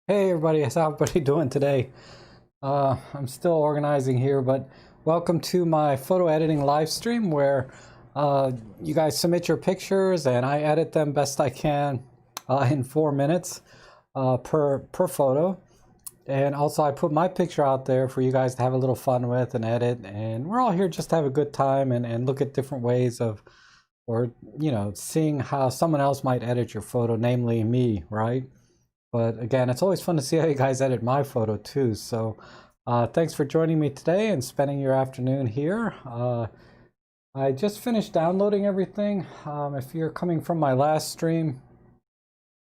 Hey everybody, how's everybody doing today? I'm still organizing here, but welcome to my photo editing live stream where you guys submit your pictures and I edit them best I can in 4 minutes per photo. And also I put my picture out there for you guys to have a little fun with and edit. And we're all here just to have a good time and look at different ways of, or seeing how someone else might edit your photo, namely me, right? But again, it's always fun to see how you guys edit my photo too. So thanks for joining me today and spending your afternoon here. I just finished downloading everything. If you're coming from my last stream,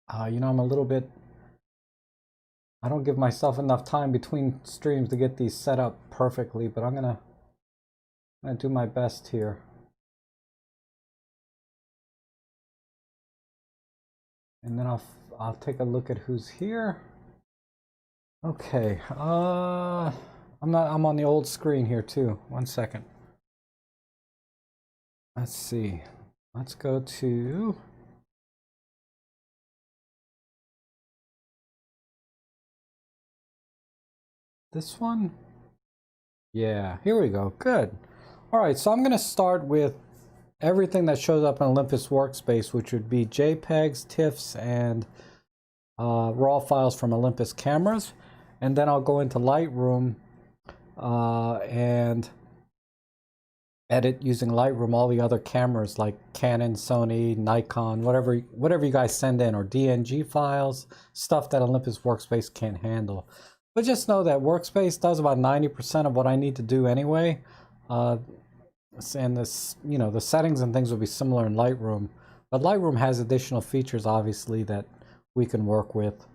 I'm a little bit, I don't give myself enough time between streams to get these set up perfectly, but I'm gonna do my best here. And then I'll take a look at who's here. Okay, I'm on the old screen here too. 1 second. Let's see. Let's go to this one. Yeah, here we go. Good. All right, so I'm going to start with everything that shows up in Olympus Workspace, which would be JPEGs, TIFFs, and RAW files from Olympus cameras. And then I'll go into Lightroom and edit using Lightroom all the other cameras like Canon, Sony, Nikon, whatever you guys send in, or DNG files, stuff that Olympus Workspace can't handle. But just know that Workspace does about 90% of what I need to do anyway. And this, the settings and things will be similar in Lightroom. But Lightroom has additional features, obviously, that we can work with.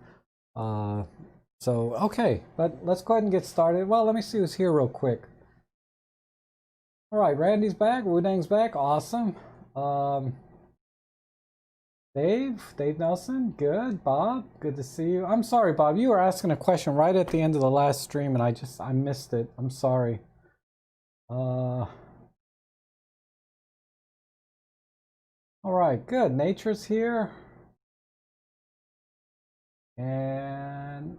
Okay, but let's go ahead and get started. Well, let me see who's here real quick. All right, Randy's back. Wudang's back. Awesome. Dave Nelson, good. Bob, good to see you. I'm sorry, Bob, you were asking a question right at the end of the last stream and I missed it. I'm sorry. All right, good. Nature's here. And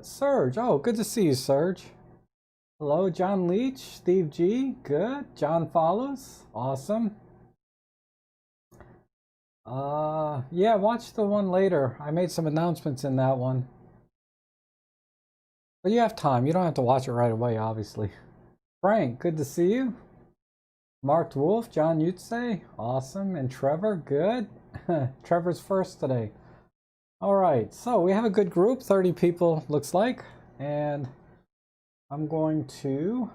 Serge. Oh, good to see you, Serge. Hello, John Leach, Steve G. Good. John follows. Awesome. Yeah, watch the one later. I made some announcements in that one. But you have time. You don't have to watch it right away, obviously. Frank, good to see you. Mark Wolf, John Yutze, awesome. And Trevor, good. Trevor's first today. All right, so we have a good group, 30 people looks like. And I'm going to...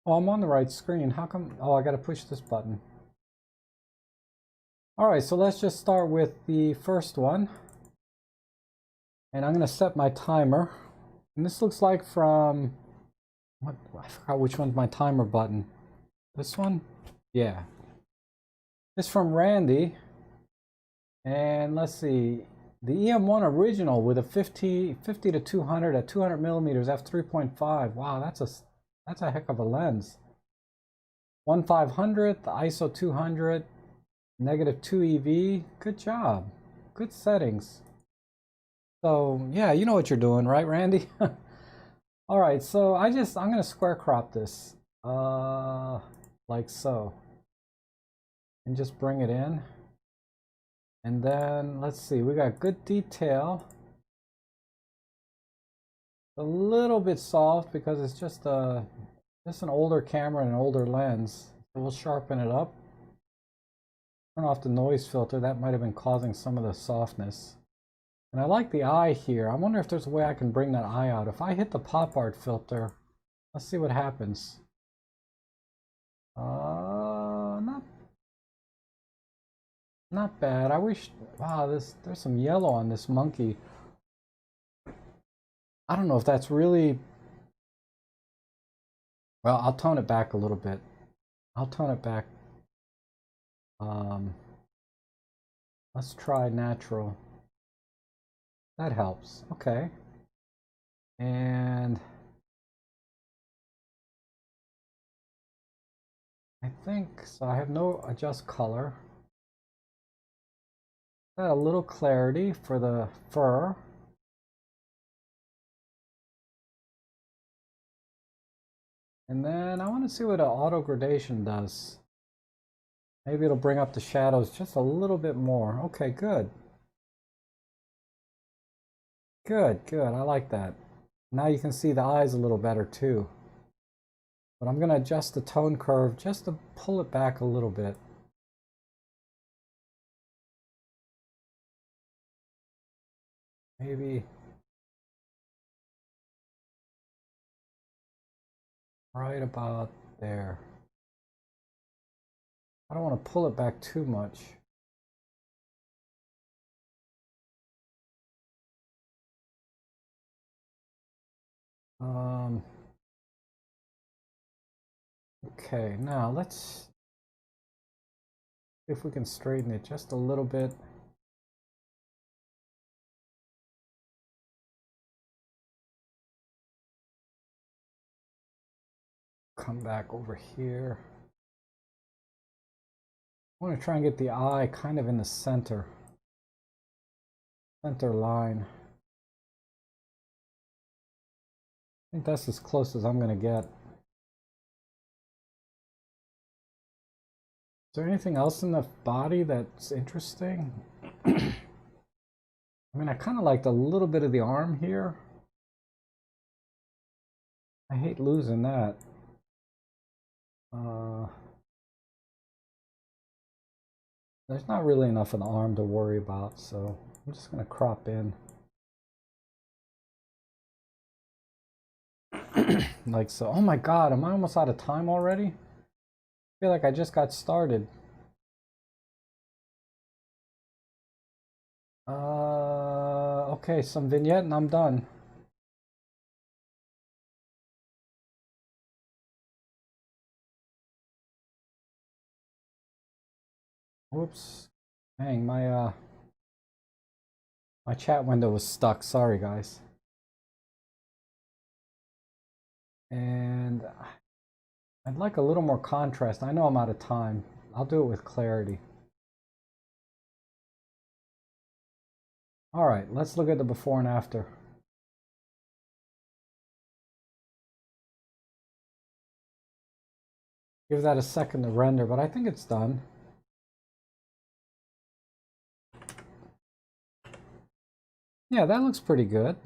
Oh, I'm on the right screen. How come? Oh, I got to push this button. All right, so let's just start with the first one. And I'm going to set my timer. And this looks like from... I forgot which one's my timer button. This one? Yeah. It's from Randy. And let's see. The EM1 original with a 50 to 200 at 200 millimeters f3.5. Wow, that's a heck of a lens. 1/500, the ISO 200, -2 EV. Good job. Good settings. So yeah, you know what you're doing, right, Randy? All right, so I'm gonna square crop this, like so, and just bring it in. And then let's see, we got good detail. A little bit soft because it's just an older camera and an older lens. So we'll sharpen it up. Turn off the noise filter. That might have been causing some of the softness. And I like the eye here. I wonder if there's a way I can bring that eye out. If I hit the pop art filter, let's see what happens. Not bad. I wish, wow, there's some yellow on this monkey. I don't know if that's really, well, I'll tone it back a little bit. I'll tone it back. Let's try natural. That helps. Okay. And I think so. I have no adjust color. Got a little clarity for the fur. And then I want to see what an auto gradation does. Maybe it'll bring up the shadows just a little bit more. Okay, good. Good, good. I like that. Now you can see the eyes a little better too. But I'm going to adjust the tone curve just to pull it back a little bit. Maybe right about there. I don't want to pull it back too much. Okay, now let's see if we can straighten it just a little bit. Come back over here. I want to try and get the eye kind of in the center line. I think that's as close as I'm going to get. Is there anything else in the body that's interesting? I mean, I kind of liked a little bit of the arm here. I hate losing that. There's not really enough of the arm to worry about, so I'm just going to crop in. Like so. Oh my god, am I almost out of time already? I feel like I just got started. Okay, some vignette and I'm done. Whoops. Dang, my chat window was stuck. Sorry, guys. And I'd like a little more contrast. I know I'm out of time. I'll do it with clarity. All right, let's look at the before and after. Give that a second to render, but I think it's done. Yeah, that looks pretty good.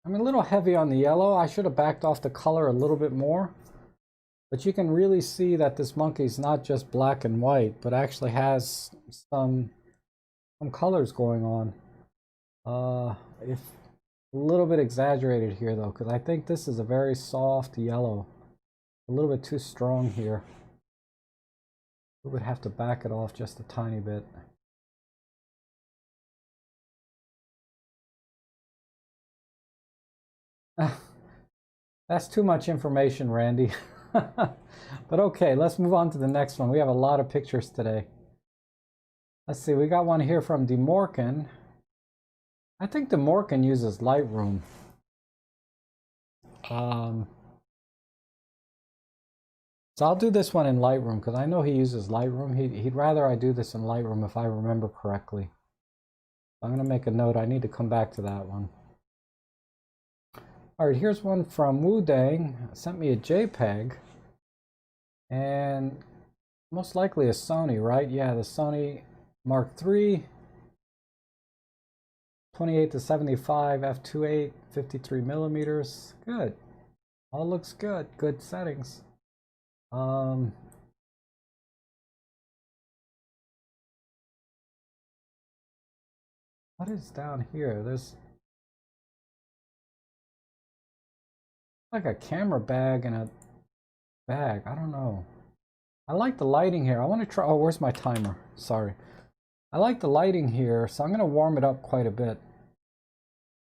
I'm a little heavy on the yellow. I should have backed off the color a little bit more. But you can really see that this monkey is not just black and white, but actually has some colors going on. If a little bit exaggerated here though, because I think this is a very soft yellow. A little bit too strong here. We would have to back it off just a tiny bit. That's too much information, Randy. But okay, let's move on to the next one. We have a lot of pictures today. Let's see, we got one here from DeMorkin. I think DeMorkin uses Lightroom. So I'll do this one in Lightroom because I know he uses Lightroom. He'd rather I do this in Lightroom if I remember correctly. I'm going to make a note. I need to come back to that one. All right, here's one from Wudang. Sent me a JPEG. And most likely a Sony, right? Yeah, the Sony Mark III. 28 to 75 f2.8, 53 millimeters. Good. All looks good. Good settings. What is down here? There's like a camera bag and a bag. I don't know. I like the lighting here. I want to try. Oh, where's my timer? Sorry. I like the lighting here, so I'm going to warm it up quite a bit.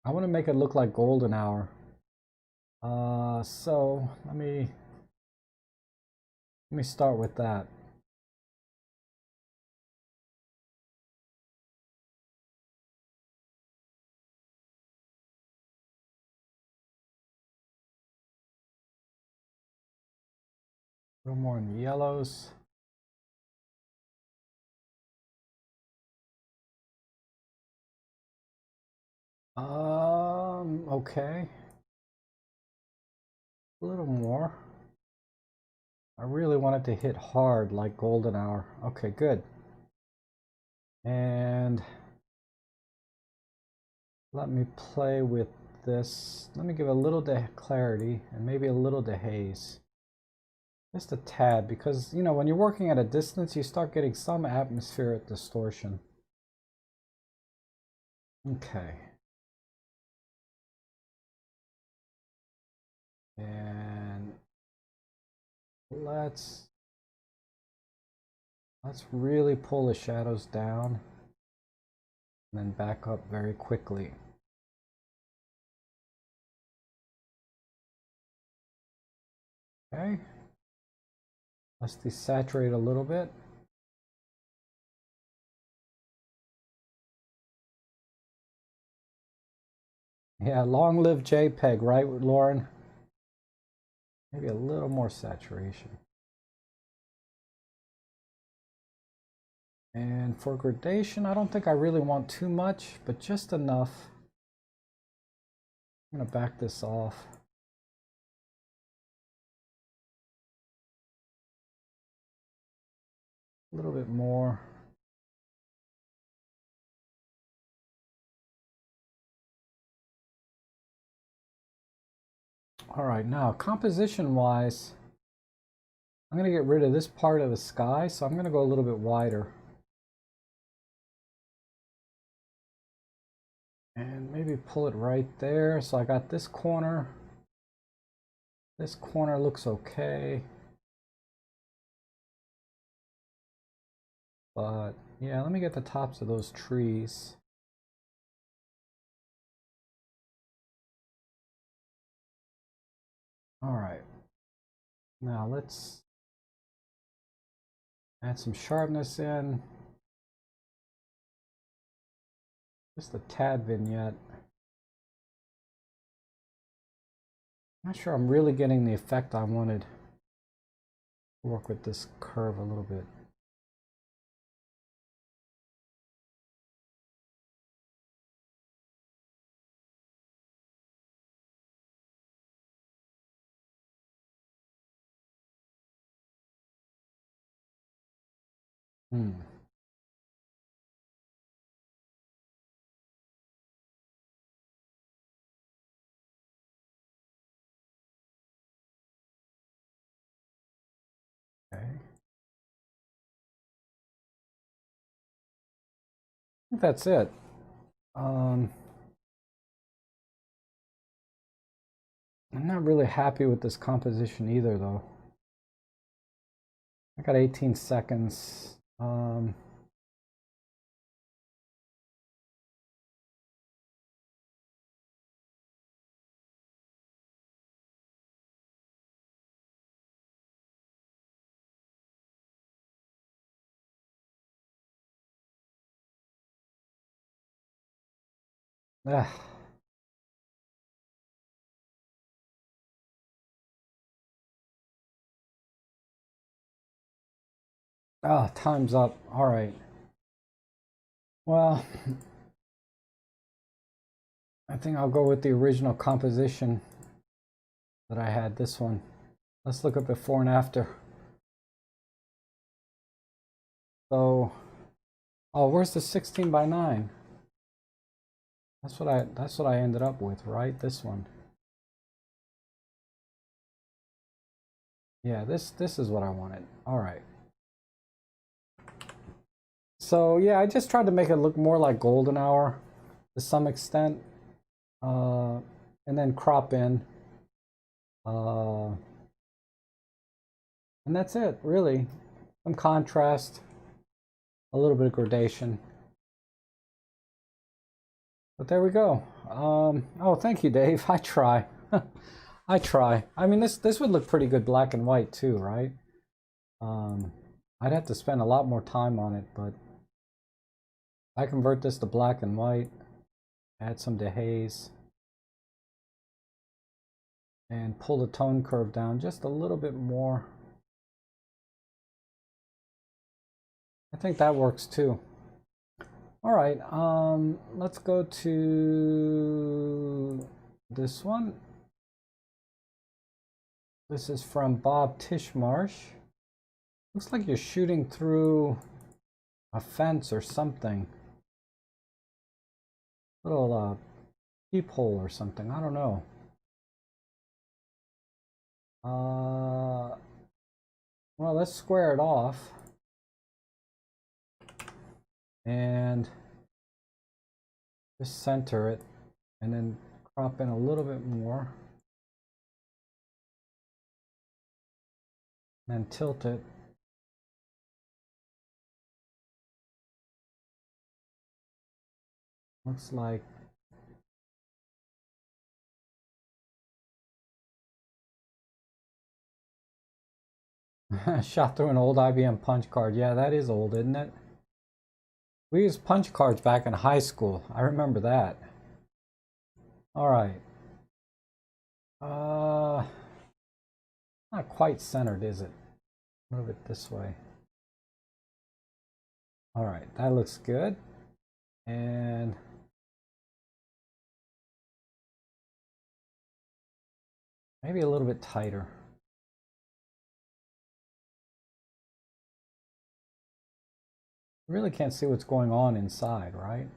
I want to make it look like golden hour. So let me start with that. A little more in the yellows. Okay. A little more. I really wanted to hit hard like golden hour. Okay, good. And let me play with this. Let me give a little clarity and maybe a little dehaze. Just a tad, because, you know, when you're working at a distance, you start getting some atmospheric distortion. Okay. And let's really pull the shadows down and then back up very quickly. Okay. Let's desaturate a little bit. Yeah, long live JPEG, right, Lauren? Maybe a little more saturation. And for gradation, I don't think I really want too much, but just enough. I'm gonna back this off. A little bit more. All right, now composition-wise, I'm gonna get rid of this part of the sky, so I'm gonna go a little bit wider. And maybe pull it right there. So I got this corner. This corner looks okay. But yeah, let me get the tops of those trees. All right. Now let's add some sharpness in. Just a tad vignette. Not sure I'm really getting the effect I wanted. Work with this curve a little bit. Okay. I think that's it. I'm not really happy with this composition either, though. I got 18 seconds. Ah. Oh, time's up. All right. Well, I think I'll go with the original composition that I had, this one. Let's look at before and after. So, oh, where's the 16 by 9? That's what I ended up with, right? This one. Yeah, this is what I wanted. All right. So, yeah, I just tried to make it look more like golden hour to some extent. And then crop in. And that's it, really. Some contrast, a little bit of gradation. But there we go. Oh, thank you, Dave. I try. I try. I mean, this would look pretty good black and white too, right? I'd have to spend a lot more time on it, but I convert this to black and white, add some dehaze, and pull the tone curve down just a little bit more. I think that works too. All right, let's go to this one. This is from Bob Tishmarsh. Looks like you're shooting through a fence or something. Little peephole or something, I don't know. Well, let's square it off. And just center it and then crop in a little bit more. And then tilt it. Looks like shot through an old IBM punch card. Yeah, that is old, isn't it? We used punch cards back in high school. I remember that. All right. Not quite centered, is it? Move it this way. All right, that looks good. And maybe a little bit tighter. You really can't see what's going on inside, right?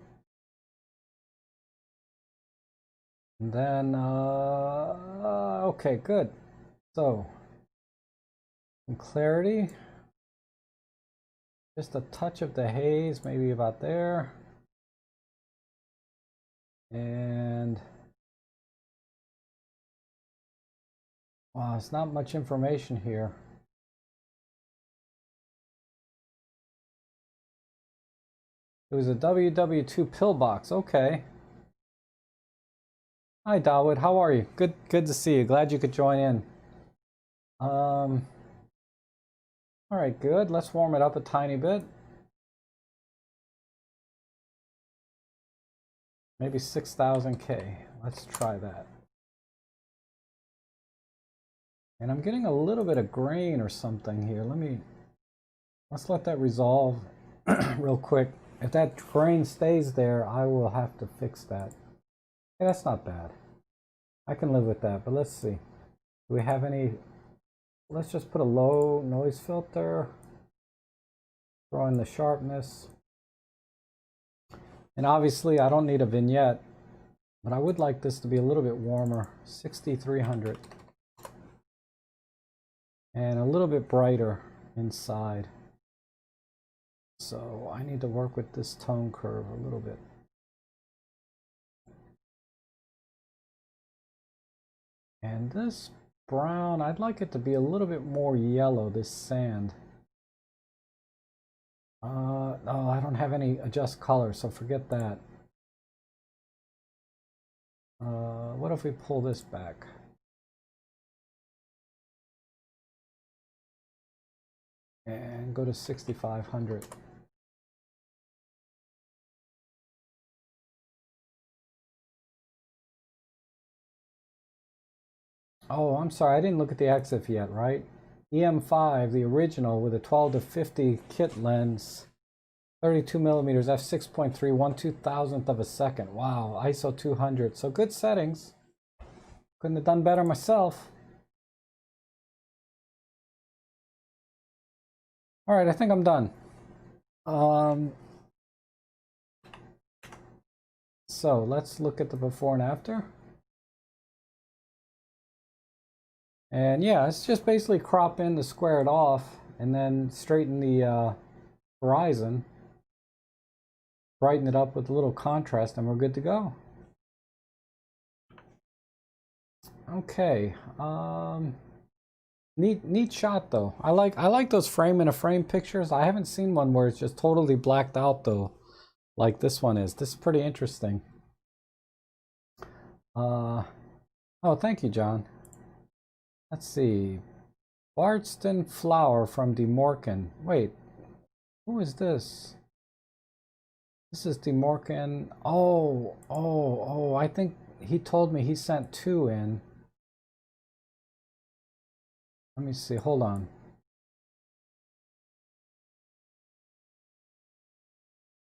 And then, okay, good. So, some clarity. Just a touch of the haze, maybe about there. And, wow, it's not much information here. It was a WW2 pillbox, okay. Hi, Dawood, how are you? Good to see you. Glad you could join in. All right, good. Let's warm it up a tiny bit. Maybe 6,000 K. Let's try that. And I'm getting a little bit of grain or something here. Let's let that resolve real quick. If that grain stays there, I will have to fix that. Okay, that's not bad. I can live with that, but let's see. Do we have any? Let's just put a low noise filter. Throw in the sharpness. And obviously I don't need a vignette, but I would like this to be a little bit warmer. 6,300. And a little bit brighter inside. So I need to work with this tone curve a little bit. And this brown, I'd like it to be a little bit more yellow, this sand. No, I don't have any adjust color, so forget that. What if we pull this back? And go to 6,500. Oh, I'm sorry, I didn't look at the EXIF yet, right? EM5, the original with a 12 to 50 kit lens, 32 millimeters, f6.3, 1/2000th of a second. Wow, ISO 200. So good settings. Couldn't have done better myself. All right, I think I'm done. So let's look at the before and after. And yeah, it's just basically crop in to square it off and then straighten the horizon, brighten it up with a little contrast, and we're good to go. Okay, neat shot though. I like those frame in a frame pictures. I haven't seen one where it's just totally blacked out though, like this one is. This is pretty interesting. Oh, thank you, John. Let's see. Bardston Flower from DeMorcan. Wait, who is this? This is DeMorcan. Oh, I think he told me he sent 2 in. Let me see, hold on.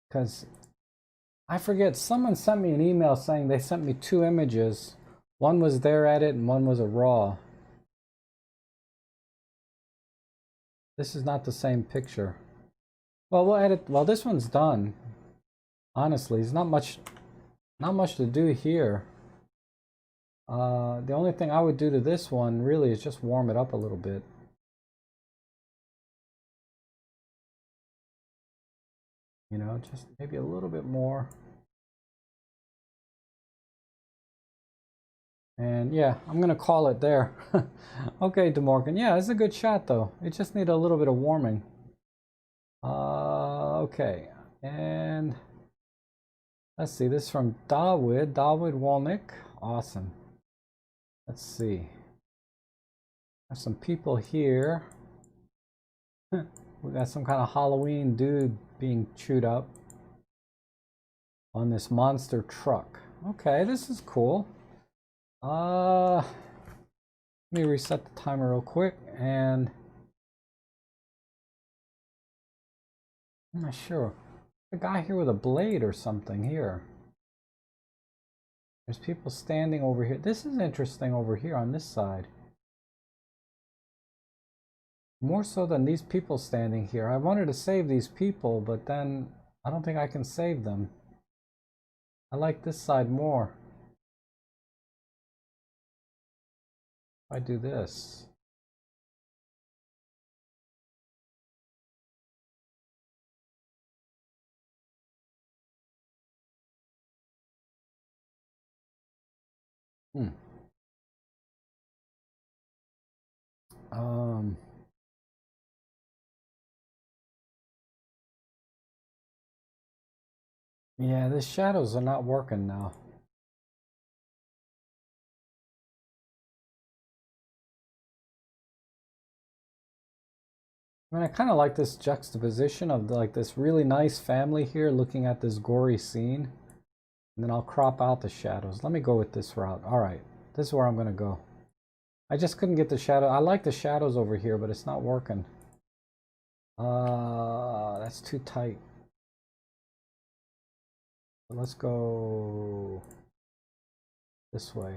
Because I forget, someone sent me an email saying they sent me 2 images. One was their edit and one was a raw. This is not the same picture. Well, we'll edit. Well, this one's done. Honestly, there's not much to do here. The only thing I would do to this one really is just warm it up a little bit. You know, just maybe a little bit more. And yeah, I'm gonna call it there. Okay, DeMorgan. Yeah, it's a good shot though. It just needed a little bit of warming. Okay, and let's see. This is from Dawood Walnick. Awesome. Let's see. There's some people here. We got some kind of Halloween dude being chewed up on this monster truck. Okay, this is cool. Let me reset the timer real quick, and I'm not sure. A guy here with a blade or something here. There's people standing over here. This is interesting over here on this side. More so than these people standing here. I wanted to save these people, but then I don't think I can save them. I like this side more. If I do this. Yeah, the shadows are not working now. I mean, I kind of like this juxtaposition of like this really nice family here looking at this gory scene. And then I'll crop out the shadows. Let me go with this route. All right, this is where I'm going to go. I just couldn't get the shadow. I like the shadows over here, but it's not working. That's too tight. But let's go this way.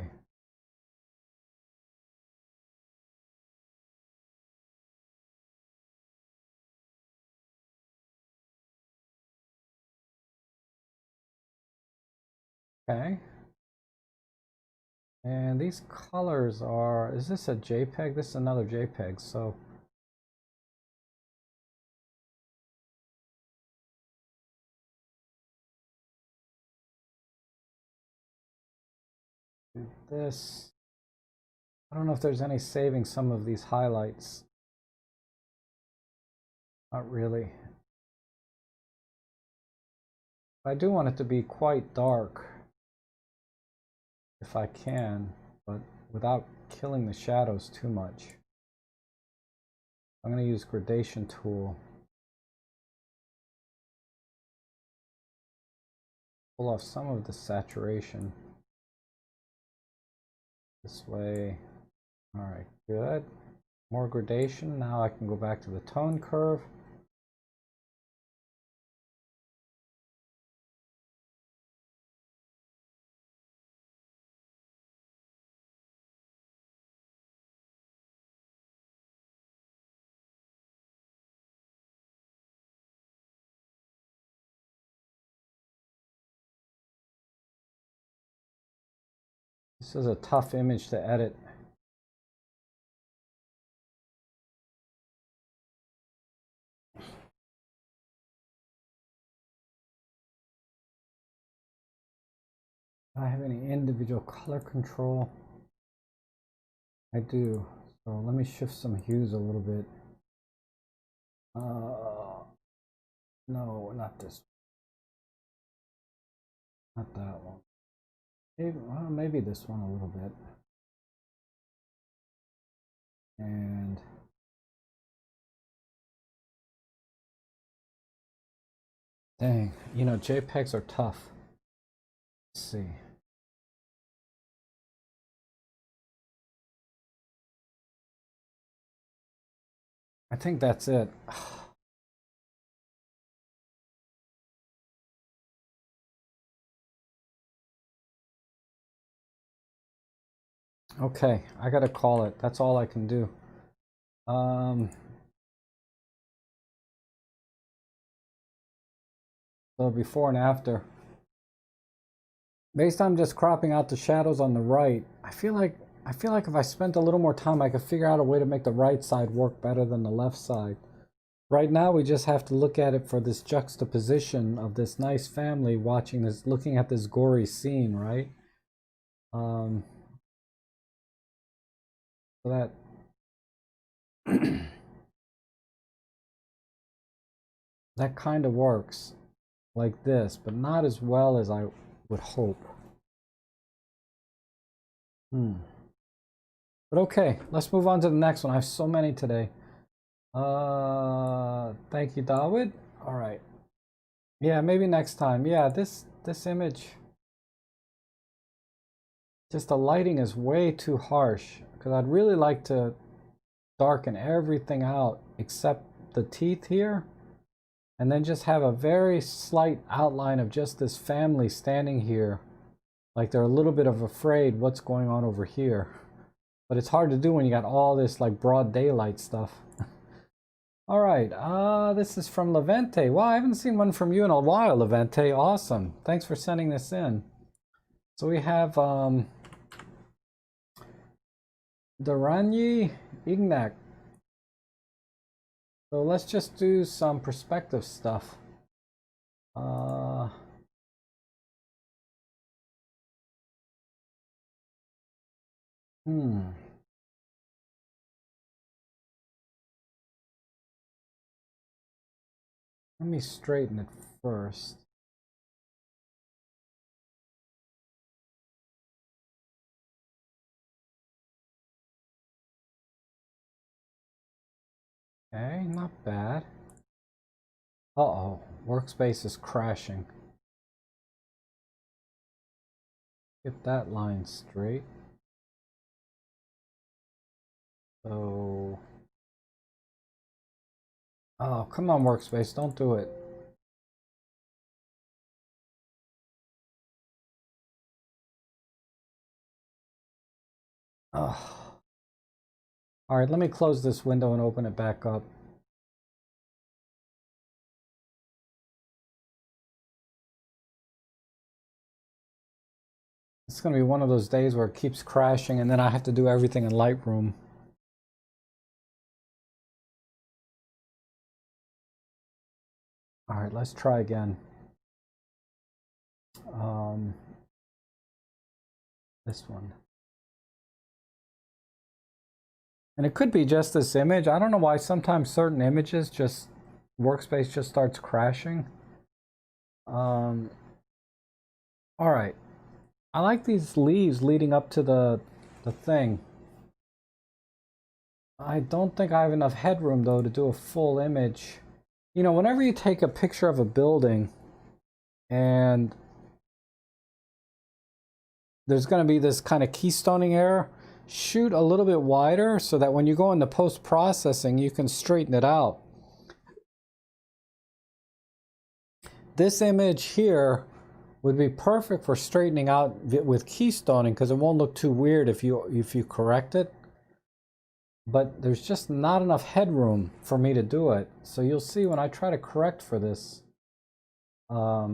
Okay. And these colors are, is this a JPEG? This is another JPEG, so. This, I don't know if there's any saving some of these highlights. Not really. I do want it to be quite dark if I can, but without killing the shadows too much. I'm going to use gradation tool. Pull off some of the saturation. This way. All right, good. More gradation. Now I can go back to the tone curve. This is a tough image to edit. Do I have any individual color control? I do. So let me shift some hues a little bit. No, not this. Not that one. Maybe, well, maybe this one a little bit. And dang, you know, JPEGs are tough. Let's see. I think that's it. Okay, I gotta call it. That's all I can do. So before and after. Based on just cropping out the shadows on the right, I feel like if I spent a little more time, I could figure out a way to make the right side work better than the left side. Right now, we just have to look at it for this juxtaposition of this nice family watching this, looking at this gory scene, right? So that that kind of works like this, but not as well as I would hope. But okay, let's move on to the next one. I have so many today. Thank you, Dawood. All right. Yeah, maybe next time. Yeah, this image, just the lighting is way too harsh because I'd really like to darken everything out except the teeth here, and then just have a very slight outline of just this family standing here, like they're a little bit of afraid what's going on over here. But it's hard to do when you got all this like broad daylight stuff. All right, this is from Levente. Wow, I haven't seen one from you in a while, Levente. Awesome. Thanks for sending this in. So we have Duranyi Ignac. So let's just do some perspective stuff. Let me straighten it first. Okay, not bad. Uh-oh, workspace is crashing. Get that line straight. So, oh, come on, workspace, don't do it. Oh. All right, let me close this window and open it back up. It's going to be one of those days where it keeps crashing and then I have to do everything in Lightroom. All right, let's try again. This one. And it could be just this image. I don't know why sometimes certain images just, workspace just starts crashing. All right. I like these leaves leading up to the thing. I don't think I have enough headroom though to do a full image. You know, whenever you take a picture of a building and there's going to be this kind of keystoning error, shoot a little bit wider so that when you go into post-processing, you can straighten it out. This image here would be perfect for straightening out with keystoning because it won't look too weird if you correct it. But there's just not enough headroom for me to do it. So you'll see when I try to correct for this, I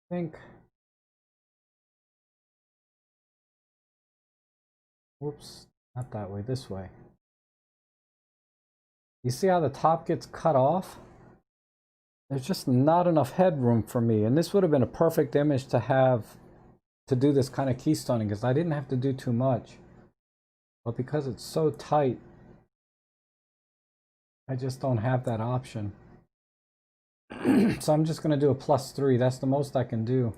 think, whoops, not that way, this way. You see how the top gets cut off? There's just not enough headroom for me. And this would have been a perfect image to have to do this kind of keystoning because I didn't have to do too much. But because it's so tight, I just don't have that option. So I'm just going to do a +3. That's the most I can do.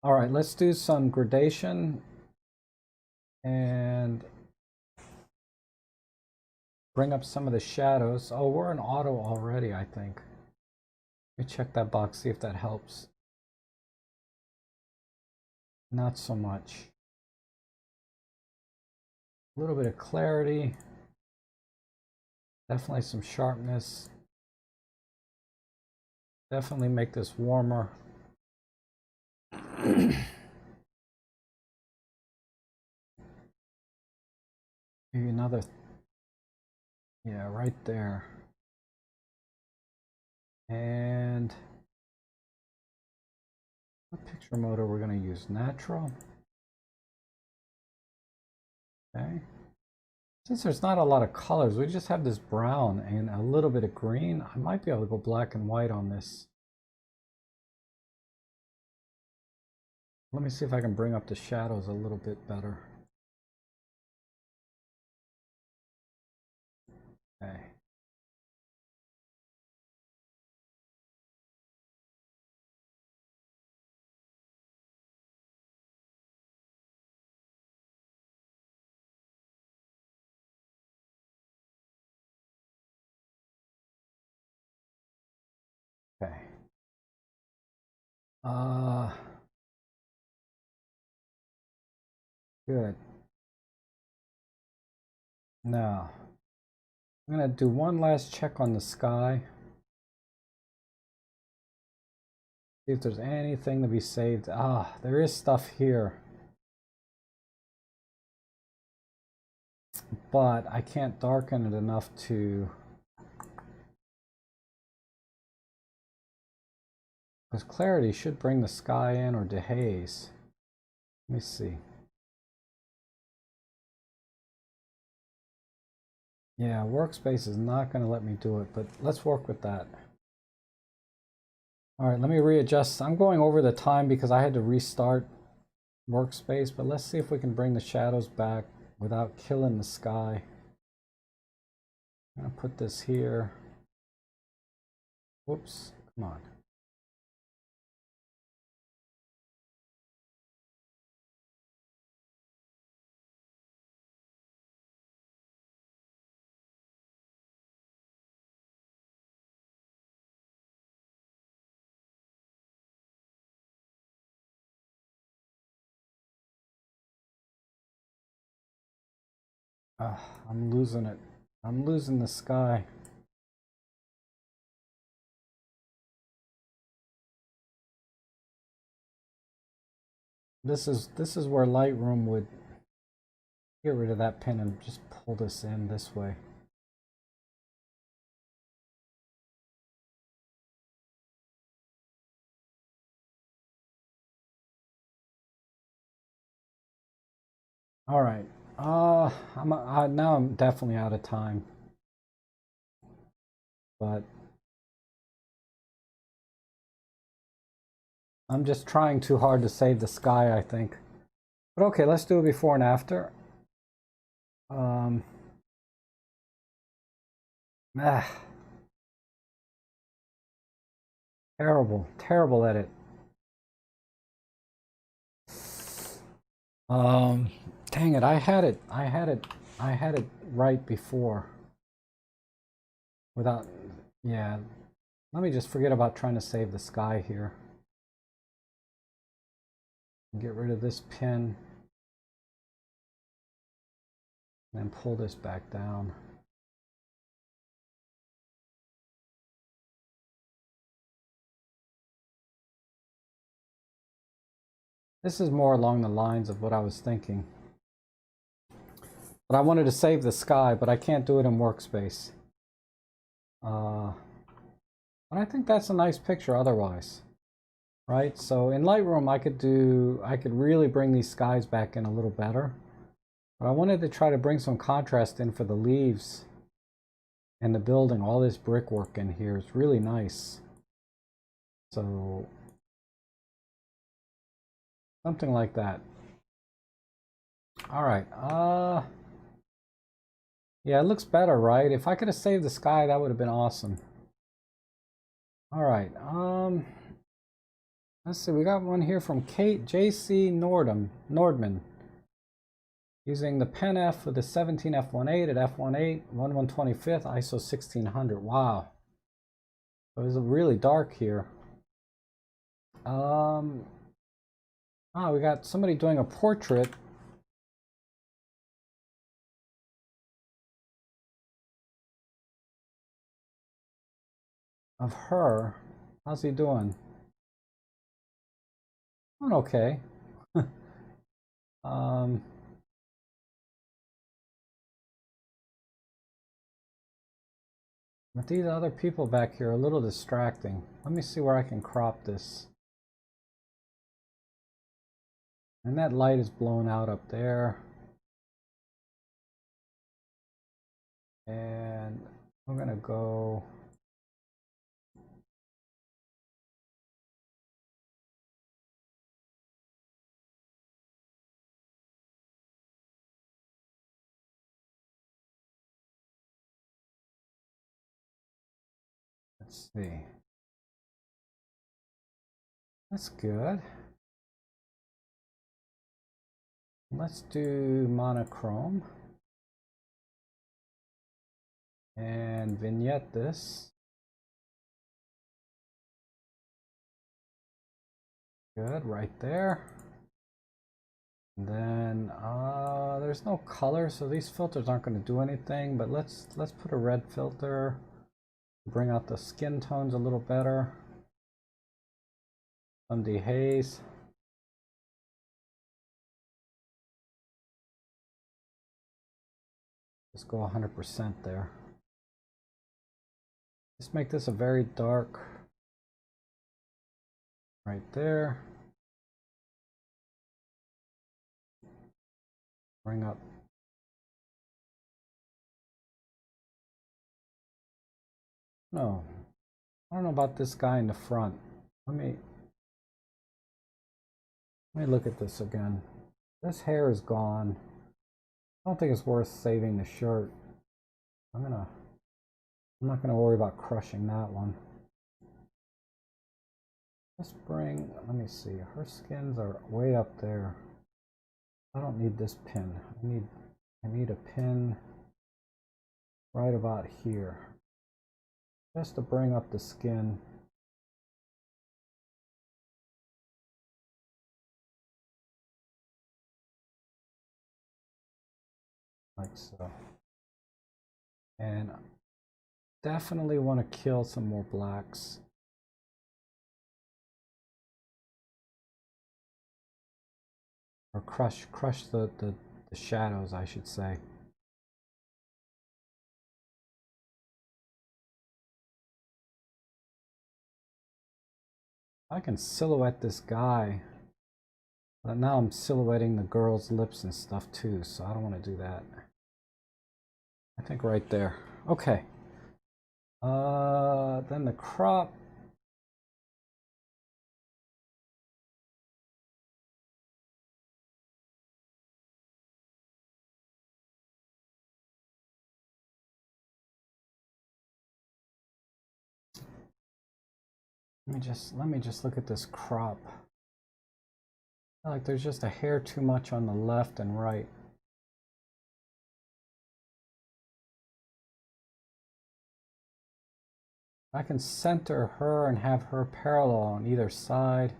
All right, let's do some gradation and bring up some of the shadows. Oh, we're in auto already, I think. Let me check that box, see if that helps. Not so much. A little bit of clarity. Definitely some sharpness. Definitely make this warmer. Maybe another, yeah, right there. And what picture mode are we going to use? Natural. Okay. Since there's not a lot of colors, we just have this brown and a little bit of green. I might be able to go black and white on this. Let me see if I can bring up the shadows a little bit better. Okay. Okay. Good. Now, I'm going to do one last check on the sky. See if there's anything to be saved. Ah, there is stuff here. But I can't darken it enough to... Because clarity should bring the sky in or dehaze. Let me see. Yeah, workspace is not going to let me do it, but let's work with that. All right, let me readjust. I'm going over the time because I had to restart workspace, but let's see if we can bring the shadows back without killing the sky. I'm going to put this here. Whoops, come on. I'm losing it. I'm losing the sky. This is where Lightroom would get rid of that pin and just pull this in this way. All right. Now I'm definitely out of time. But I'm just trying too hard to save the sky, I think. But okay, let's do it before and after. Terrible, terrible edit. Dang it, I had it right before. Without, yeah. Let me just forget about trying to save the sky here. Get rid of this pin. And pull this back down. This is more along the lines of what I was thinking. But I wanted to save the sky, but I can't do it in workspace. But I think that's a nice picture otherwise. Right? So in Lightroom I could really bring these skies back in a little better. But I wanted to try to bring some contrast in for the leaves and the building. All this brickwork in here is really nice. So something like that. All right. Yeah, it looks better, right? If I could have saved the sky, that would have been awesome. All right. Let's see. We got one here from Kate JC Nordman. Using the Pen F with the 17 f1.8 at f1.8, 1/125th, ISO 1600. Wow. So it's really dark here. We got somebody doing a portrait. Of her. How's he doing? Doing okay. um, but these other people back here are a little distracting. Let me see where I can crop this. And that light is blown out up there. And I'm gonna go. Let's see. That's good. Let's do monochrome and vignette this. Good, right there. And then there's no color, so these filters aren't going to do anything. But let's put a red filter, bring out the skin tones a little better. Some dehaze. Just go 100% there. Just make this a very dark. Right there. Bring up. No, I don't know about this guy in the front. Let me look at this again. This hair is gone. I don't think it's worth saving the shirt. I'm not gonna worry about crushing that one. Let's bring, let me see, her skins are way up there. I don't need this pin. I need a pin right about here. Just to bring up the skin. Like so. And definitely want to kill some more blacks. Or crush the shadows, I should say. I can silhouette this guy. But now I'm silhouetting the girl's lips and stuff too, so I don't want to do that. I think right there. Okay. Then the crop. Let me just look at this crop. I feel like there's just a hair too much on the left and right. I can center her and have her parallel on either side.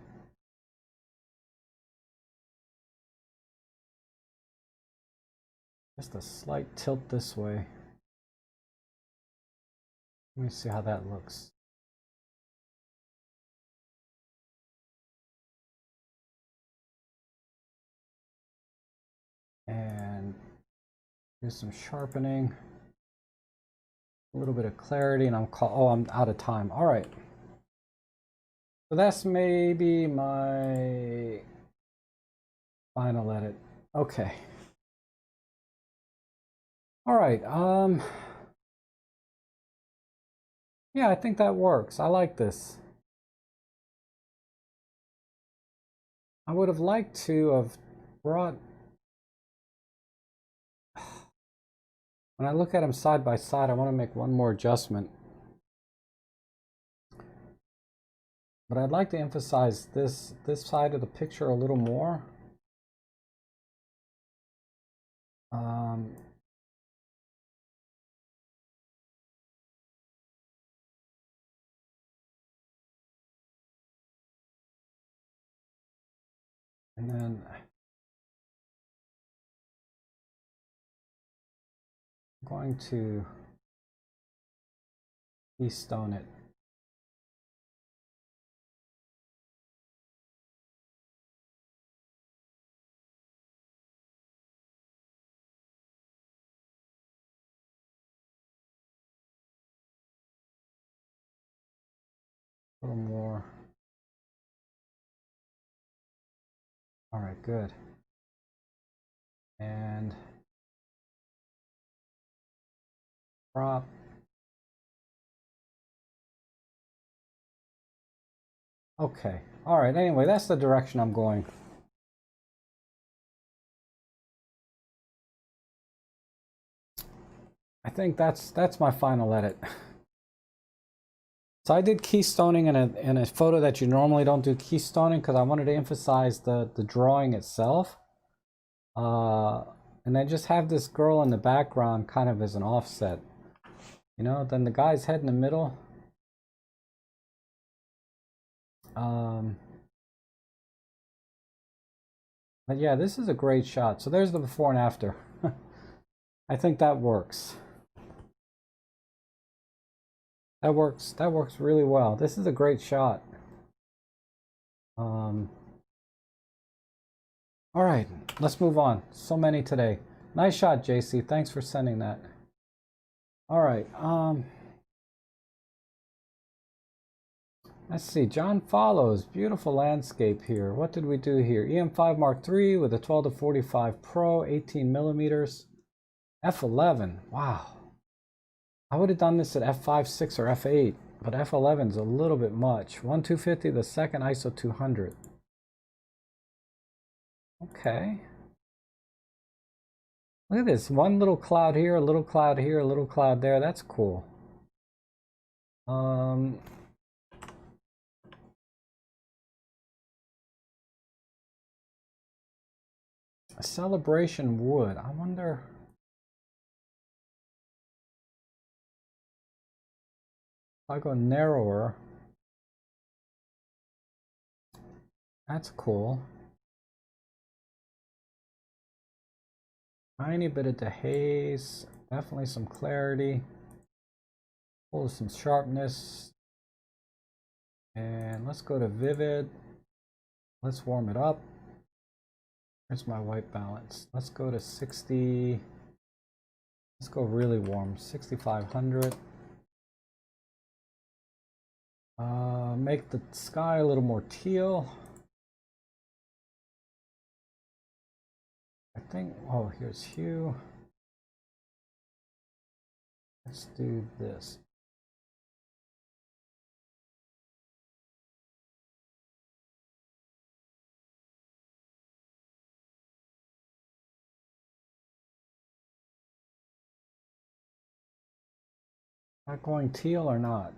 Just a slight tilt this way. Let me see how that looks. And do some sharpening. A little bit of clarity, and I'm out of time. All right. So that's maybe my final edit. Okay. All right. Yeah, I think that works. I like this. I would have liked to have brought, when I look at them side by side, I want to make one more adjustment. But I'd like to emphasize this side of the picture a little more. And then I'm going to de-stone it. A little more. All right, good. And crop. Okay. All right. Anyway, that's the direction I'm going. I think that's my final edit. So I did keystoning in a photo that you normally don't do keystoning because I wanted to emphasize the drawing itself. And then just have this girl in the background kind of as an offset. You know, then the guy's head in the middle. But yeah, this is a great shot. So there's the before and after. I think that works. That works really well. This is a great shot. All right, let's move on. So many today. Nice shot, JC. Thanks for sending that. All right. Let's see. John follows. Beautiful landscape here. What did we do here? EM5 Mark III with a 12 to 45 Pro, 18 millimeters. F11. Wow. I would have done this at f5, 6, or f8, but f11 is a little bit much. 1/250, the second, ISO 200. Okay. Look at this. One little cloud here, a little cloud here, a little cloud there. That's cool. A celebration wood. I wonder. If I go narrower. That's cool. Tiny bit of dehaze. Definitely some clarity. Full of some sharpness. And let's go to vivid. Let's warm it up. Here's my white balance. Let's go to 60. Let's go really warm. 6500. Make the sky a little more teal. I think, oh, here's hue. Let's do this. Not going teal or not?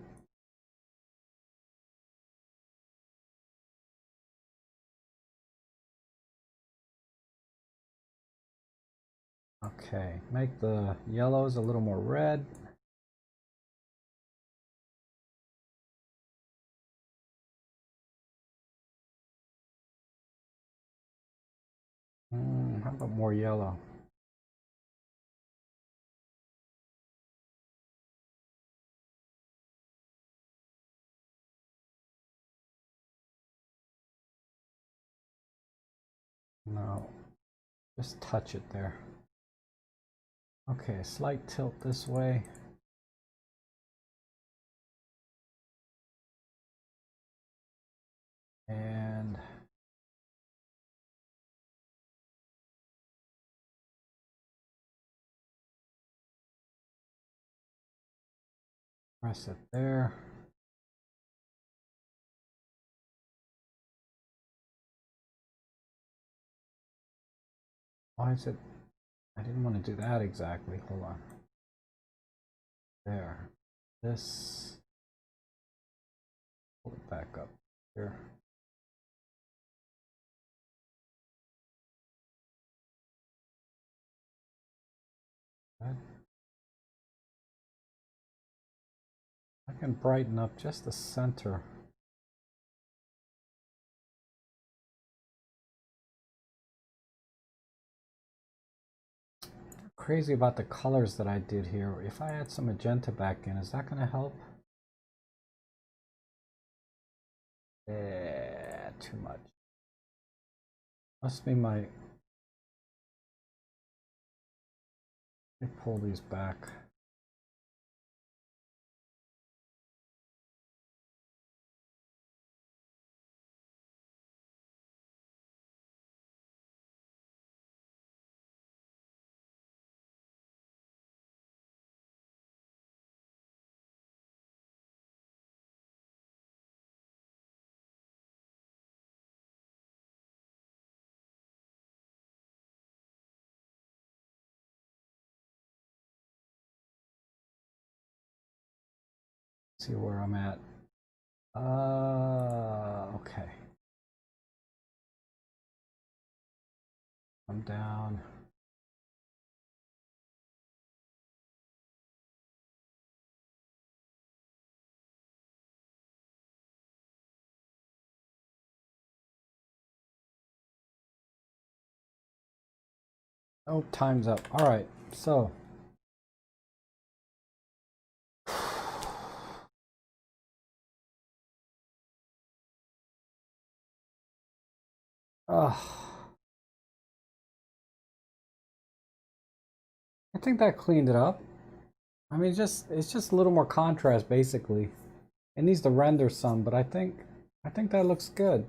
Okay, make the yellows a little more red. How about more yellow? No, just touch it there. Okay, slight tilt this way. And press it there. Why is it? I didn't want to do that exactly. Hold on. There. This. Pull it back up here. Okay. I can brighten up just the center. Crazy about the colors that I did here. If I add some magenta back in, is that going to help? Yeah, too much. Must be my... Let me pull these back. see where I'm at. Okay. I'm down. Oh, time's up. All right, so. I think that cleaned it up. I mean, it's just a little more contrast, basically. It needs to render some, but I think that looks good.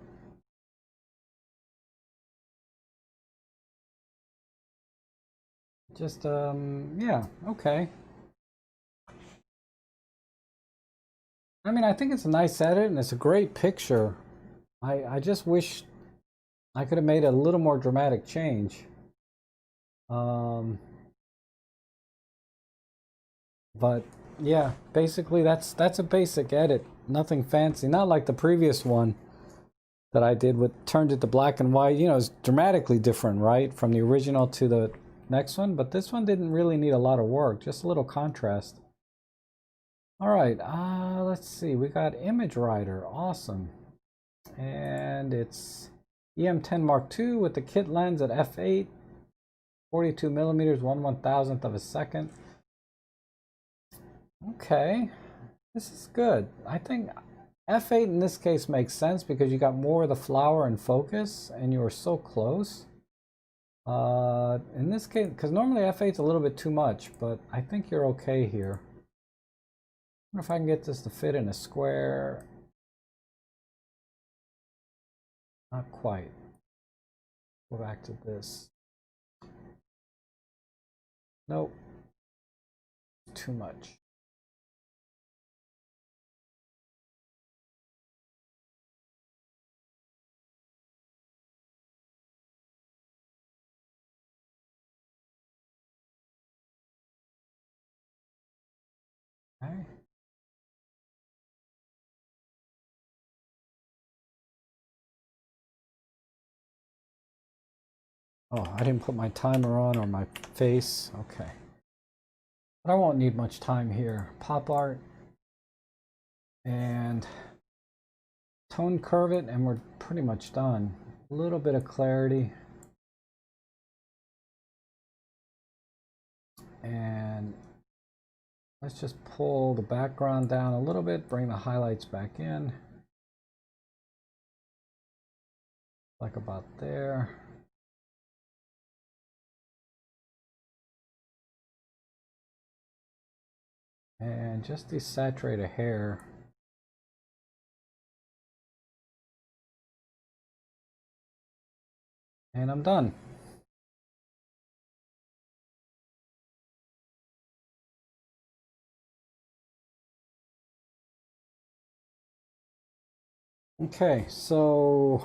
Just yeah, okay. I mean, I think it's a nice edit and it's a great picture. I just wish I could have made a little more dramatic change. But yeah, basically that's a basic edit. Nothing fancy. Not like the previous one that I did with turned it to black and white. You know, it's dramatically different, right? From the original to the next one, but this one didn't really need a lot of work, just a little contrast. All right, let's see. We got Image Writer, awesome. And it's EM10 Mark II with the kit lens at f8, 42 millimeters, 1/1000th of a second. Okay, this is good. I think f8 in this case makes sense because you got more of the flower in focus and you were so close. In this case, because normally f8 is a little bit too much, but I think you're okay here. I wonder if I can get this to fit in a square. Not quite. Go back to this. Nope. Too much. Okay. Oh, I didn't put my timer on or my face. Okay. But I won't need much time here. Pop art and tone curve it, and we're pretty much done. A little bit of clarity. And let's just pull the background down a little bit, bring the highlights back in. Like about there. And just desaturate a hair. And I'm done. Okay, so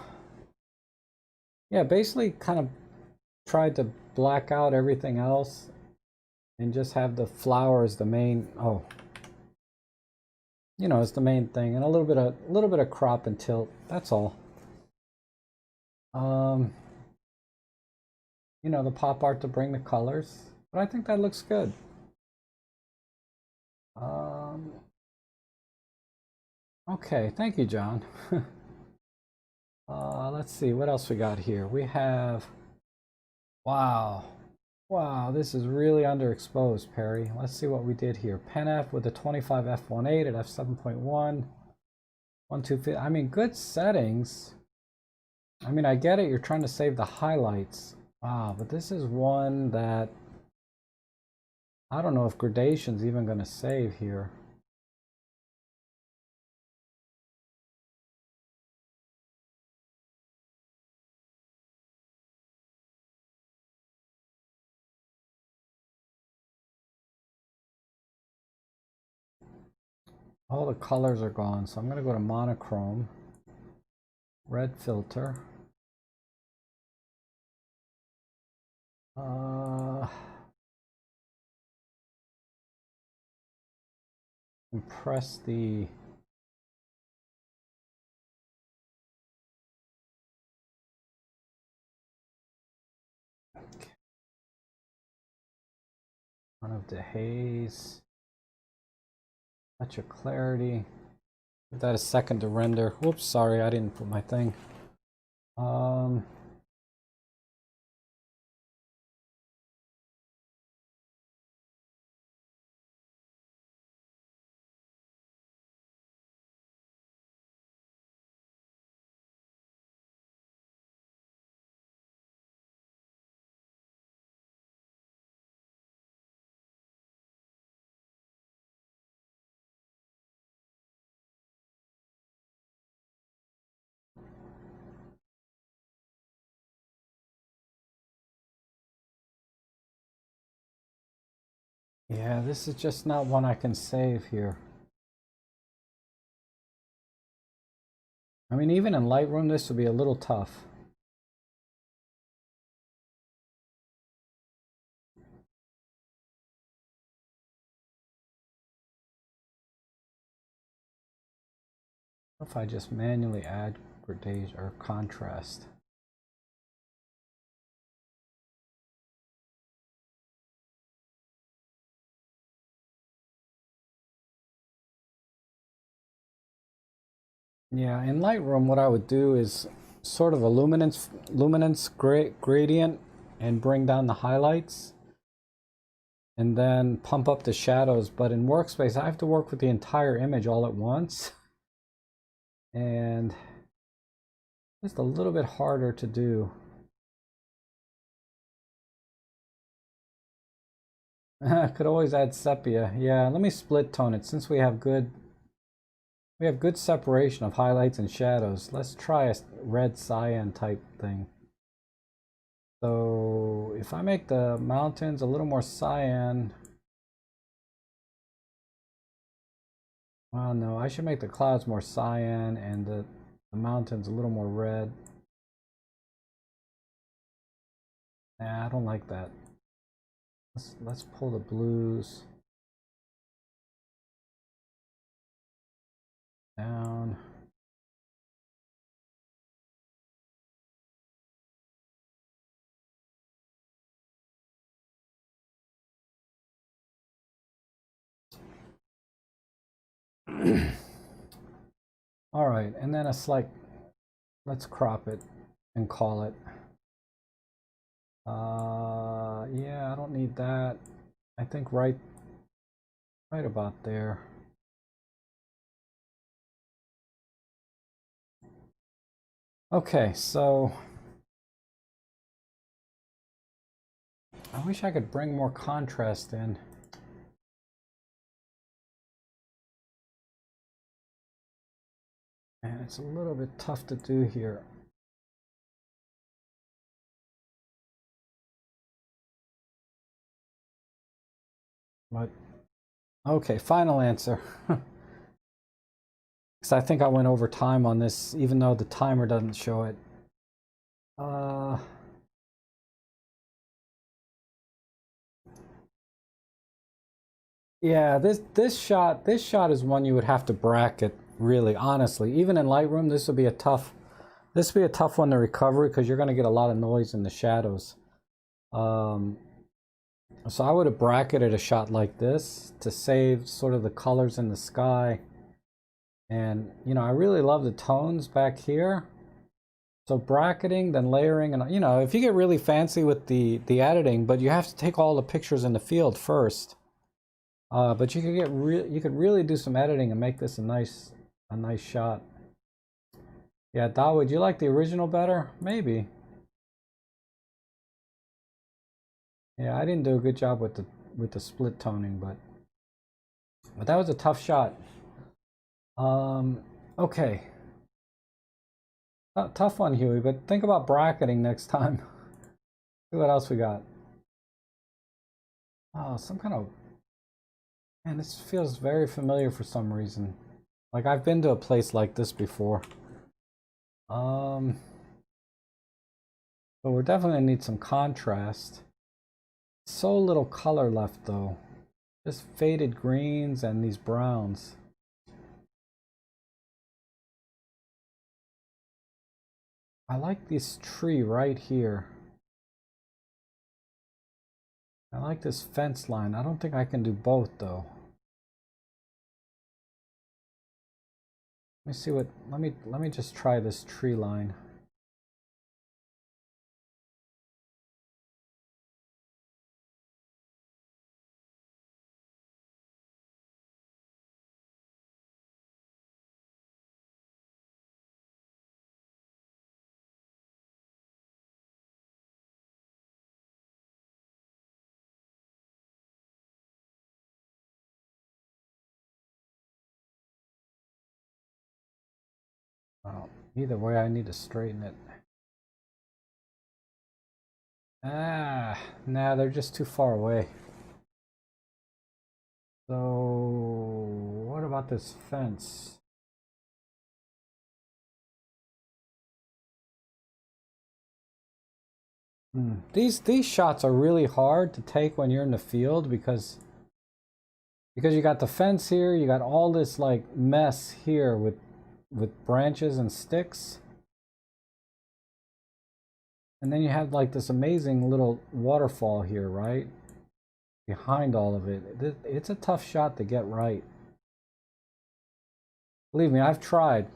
yeah, basically kind of tried to black out everything else and just have the flower as the main, oh, you know, as the main thing, and a little bit of crop and tilt. That's all. You know, the pop art to bring the colors, but I think that looks good. Okay, thank you, John. Let's see what else we got here. We have, wow, wow, this is really underexposed, Perry. Let's see what we did here. Pen F with a 25 f1.8 at f7.1, 125. I mean, good settings. I mean, I get it. You're trying to save the highlights. Wow, but this is one that I don't know if gradation's even going to save here. All the colors are gone, so I'm going to go to monochrome, red filter. compress the one of the haze, touch of clarity. Give that a second to render. Whoops, sorry, I didn't put my thing. Yeah, this is just not one I can save here. I mean, even in Lightroom, this would be a little tough. What if I just manually add gradation or contrast? Yeah, in Lightroom, what I would do is sort of a luminance gradient and bring down the highlights and then pump up the shadows. But in Workspace, I have to work with the entire image all at once. And just a little bit harder to do. I could always add sepia. Yeah, let me split tone it since we have good separation of highlights and shadows. Let's try a red cyan type thing. So if I make the mountains a little more cyan, well, no, I should make the clouds more cyan and the mountains a little more red. Nah, I don't like that. Let's pull the blues down. All right, and then a slight, let's crop it and call it. Yeah, I don't need that. I think right about there. Okay, so I wish I could bring more contrast in. And it's a little bit tough to do here. But okay, final answer. Because I think I went over time on this, even though the timer doesn't show it. Yeah, this shot is one you would have to bracket, really, honestly. Even in Lightroom, this would be a tough one to recover because you're going to get a lot of noise in the shadows. So I would have bracketed a shot like this to save sort of the colors in the sky. And you know, I really love the tones back here. So bracketing, then layering, and you know, if you get really fancy with the editing, but you have to take all the pictures in the field first. But you could really do some editing and make this a nice shot. Yeah, Da, would you like the original better? Maybe. Yeah, I didn't do a good job with the split toning, but that was a tough shot. Okay. Tough one, Huey, but think about bracketing next time. See what else we got. Oh, some kind of... Man, this feels very familiar for some reason. Like I've been to a place like this before. But we're definitely gonna need some contrast. So little color left though. Just faded greens and these browns. I like this tree right here. I like this fence line. I don't think I can do both though. Let me see what, let me just try this tree line. Well, either way, I need to straighten it. Ah, nah, they're just too far away. So, what about this fence? These shots are really hard to take when you're in the field because you got the fence here, you got all this like mess here with branches and sticks. And then you have like this amazing little waterfall here, right? Behind all of it. It's a tough shot to get right. Believe me, I've tried.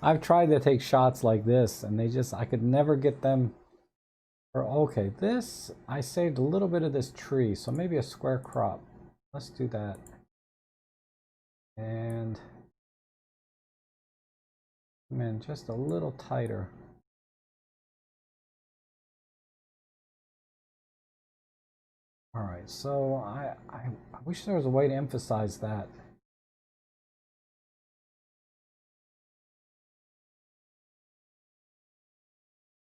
I've tried to take shots like this and I could never get them. Or okay, this, I saved a little bit of this tree, so maybe a square crop. Let's do that. And come in just a little tighter. All right, so I wish there was a way to emphasize that.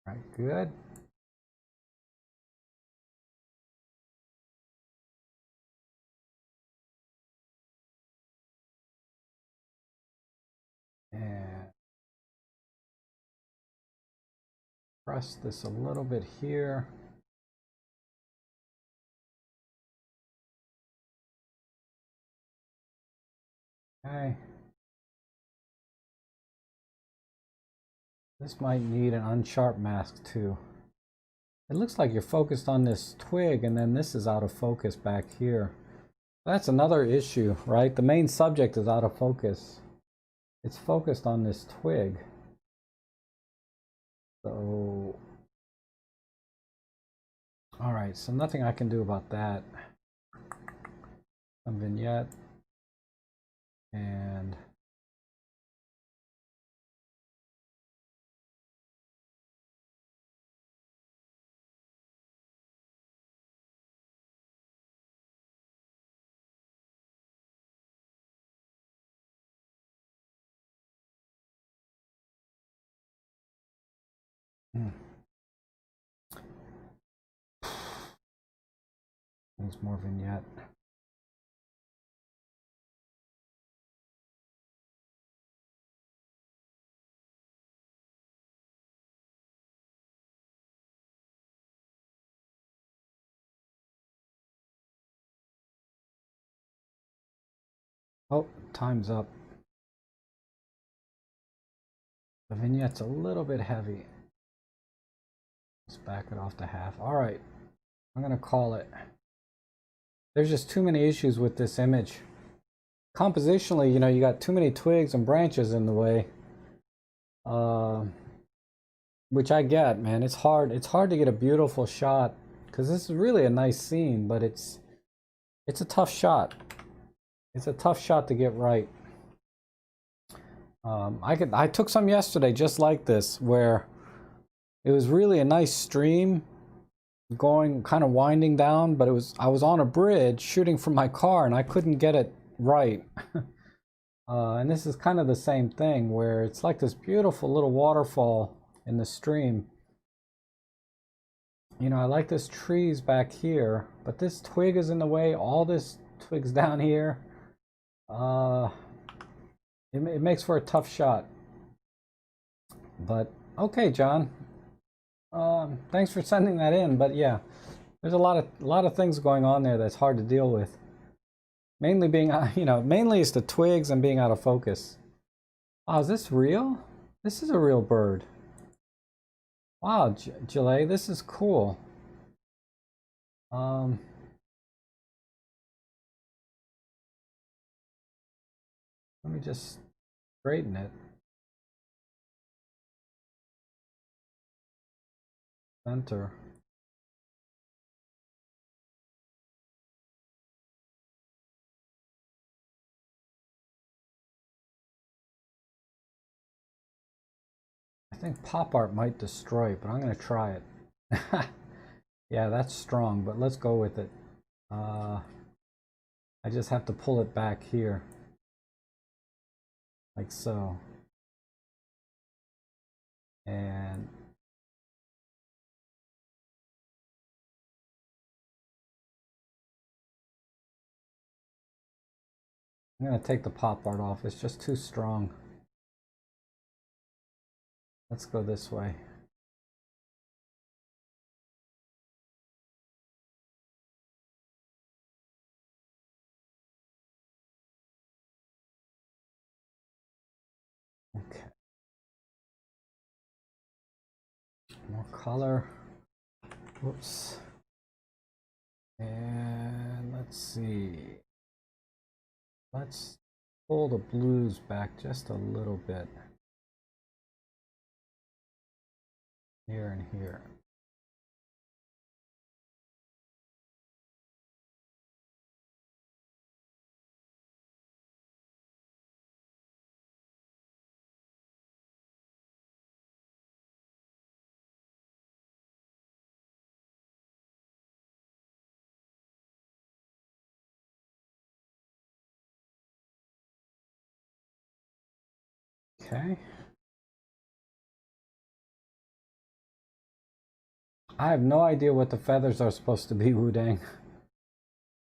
All right, good. And press this a little bit here. Okay. This might need an unsharp mask too. It looks like you're focused on this twig and then this is out of focus back here. That's another issue, right? The main subject is out of focus. It's focused on this twig. So, all right, so nothing I can do about that. Some vignette and needs more vignette. Oh, time's up. The vignette's a little bit heavy. Let's back it off to half. All right, I'm gonna call it. There's just too many issues with this image. Compositionally, you know, you got too many twigs and branches in the way. Which I get, man. It's hard to get a beautiful shot because this is really a nice scene, but it's a tough shot. It's a tough shot to get right. I took some yesterday just like this where it was really a nice stream going kind of winding down, but I was on a bridge shooting from my car and I couldn't get it right. And this is kind of the same thing where it's like this beautiful little waterfall in the stream. You know, I like this trees back here, but this twig is in the way. All this twigs down here. It makes for a tough shot. But okay, John. Thanks for sending that in. But yeah, there's a lot of things going on there that's hard to deal with. Mainly being, you know, mainly it's the twigs and being out of focus. Oh, is this real? This is a real bird. Wow, Jillet, this is cool. Um, Let me just straighten it. Center. I think pop art might destroy it, but I'm gonna try it. Yeah, that's strong, but let's go with it. I just have to pull it back here, like so. And I'm gonna take the pop art off. It's just too strong. Let's go this way. Okay. More color. Whoops. And let's see. Let's pull the blues back just a little bit. Here and here. Okay. I have no idea what the feathers are supposed to be, Wudang.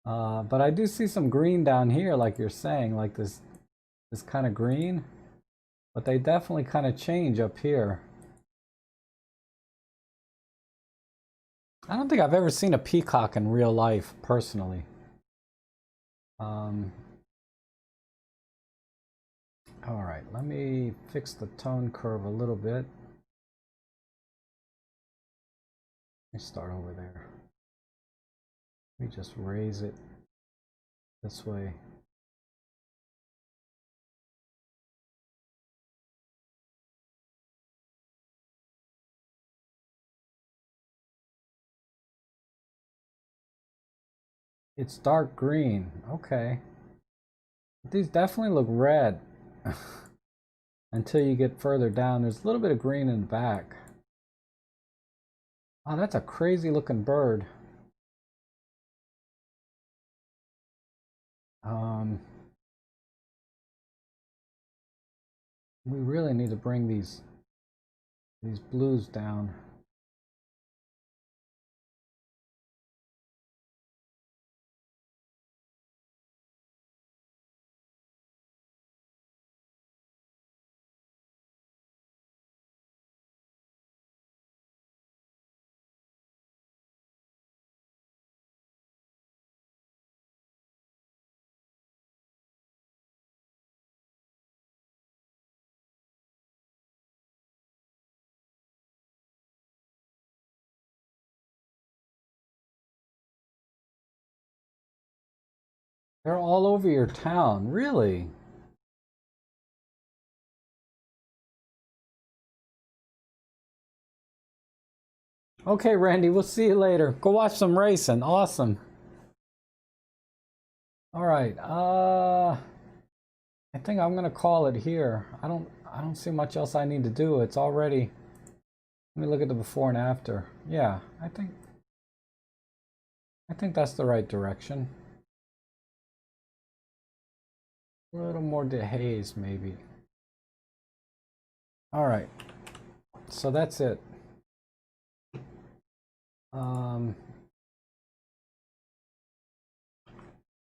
But I do see some green down here, like you're saying, like this kind of green. But they definitely kind of change up here. I don't think I've ever seen a peacock in real life, personally. All right, let me fix the tone curve a little bit. Let me start over there. Let me just raise it this way. It's dark green. Okay. These definitely look red until you get further down. There's a little bit of green in the back. Oh, that's a crazy looking bird. We really need to bring these blues down. They're all over your town, really? Okay, Randy, we'll see you later. Go watch some racing. Awesome. All right. I think I'm gonna call it here. I don't see much else I need to do. It's already. Let me look at the before and after. Yeah, I think that's the right direction. A little more dehaze, maybe. All right. So that's it.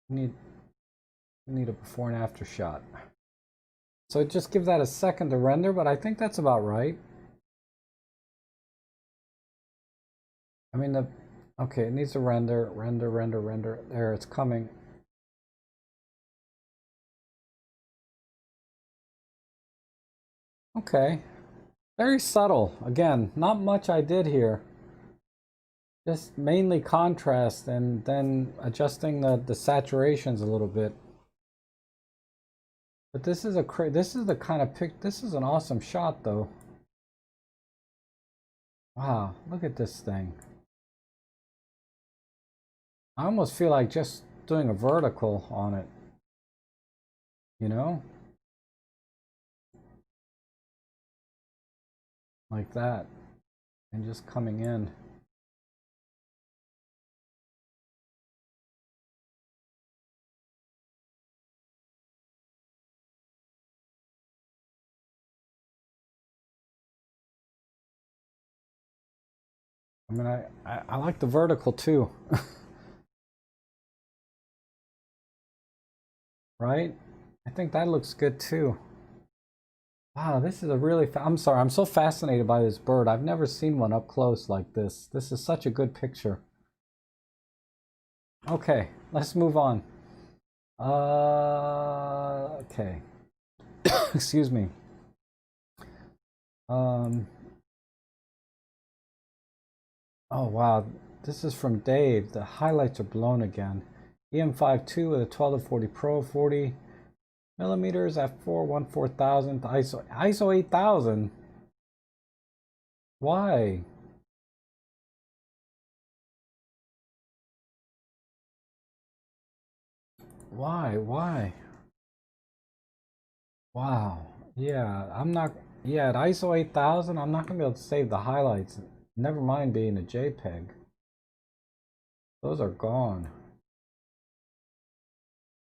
Need a before and after shot. So just give that a second to render, but I think that's about right. I mean, okay, it needs to render. There, it's coming. Okay. Very subtle. Again, not much I did here. Just mainly contrast and then adjusting the saturations a little bit. But this is the kind of this is an awesome shot though. Wow, look at this thing. I almost feel like just doing a vertical on it. You know? Like that. And just coming in. I mean, I like the vertical too. Right? I think that looks good too. Wow, this is a really, I'm sorry, I'm so fascinated by this bird. I've never seen one up close like this. This is such a good picture. Okay, let's move on. Okay. Excuse me. Oh wow, this is from Dave. The highlights are blown again. EM52 with a 12 to 40 Pro, 40 millimeters f4 1/4000 ISO 8000. Why? Why? Wow. Yeah, I'm not. Yeah, at ISO 8000, I'm not gonna be able to save the highlights. Never mind being a JPEG. Those are gone.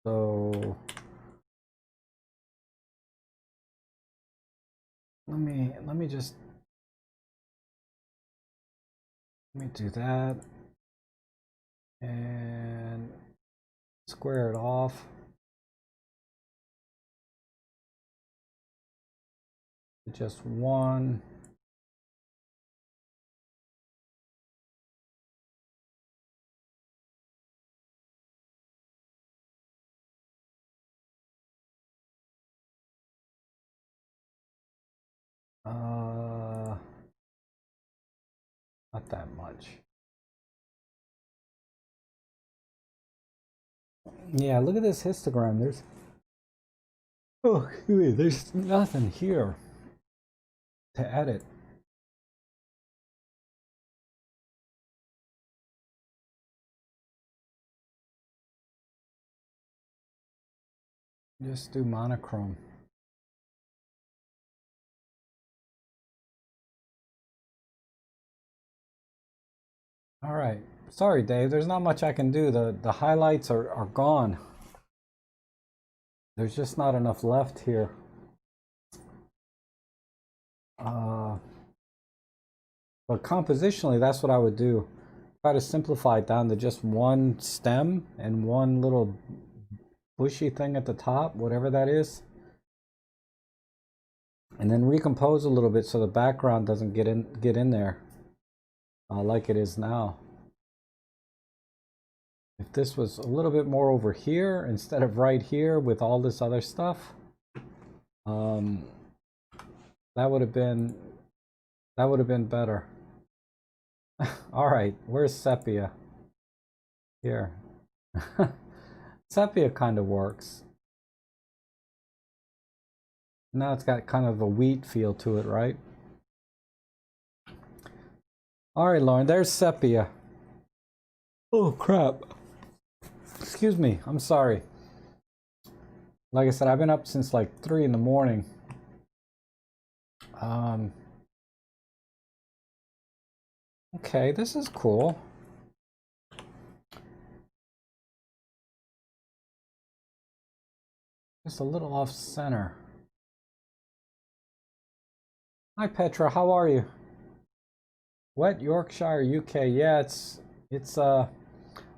So let me just let me do that and square it off. Just one. Not that much. Yeah, look at this histogram. There's nothing here to edit. Just do monochrome. All right. Sorry, Dave. There's not much I can do. The highlights are gone. There's just not enough left here. But compositionally, that's what I would do. Try to simplify it down to just one stem and one little bushy thing at the top, whatever that is. And then recompose a little bit so the background doesn't get in there like it is now. If this was a little bit more over here instead of right here with all this other stuff, that would have been better. All right, where's sepia? Here. Sepia kind of works. Now it's got kind of a wheat feel to it, right? All right, Lauren, there's sepia. Oh, crap. Excuse me, I'm sorry. Like I said, I've been up since like 3 in the morning. Okay, this is cool. Just a little off center. Hi Petra, how are you? What, Yorkshire, UK? Yeah, it's oh,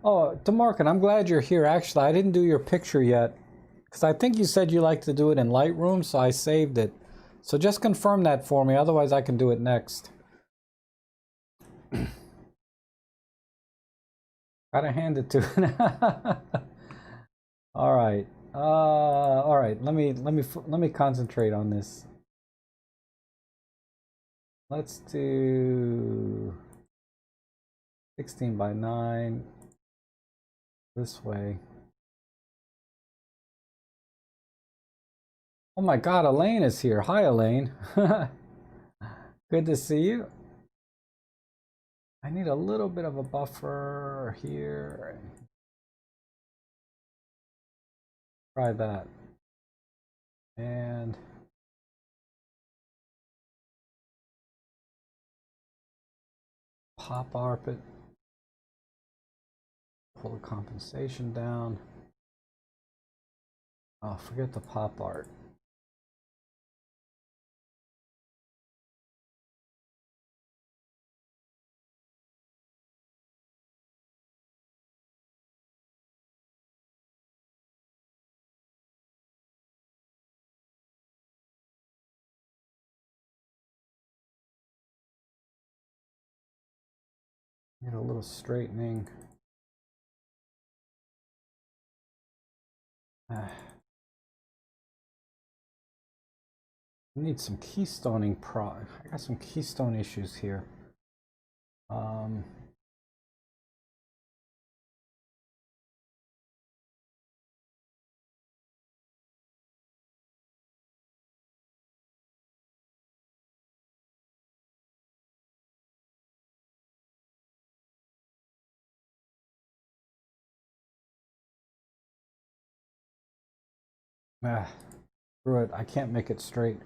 DeMarcin, I'm glad you're here. Actually, I didn't do your picture yet because I think you said you like to do it in Lightroom, so I saved it. So just confirm that for me, otherwise I can do it next. Gotta hand it to it. All right. All right. Let me concentrate on this. Let's do 16 by 9 this way. Oh my God, Elaine is here. Hi, Elaine. Good to see you. I need a little bit of a buffer here. Try that. And pop art it. Pull the compensation down. Oh, forget the pop art. Get a little straightening. I need some keystoning I got some keystone issues here. Screw it, I can't make it straight.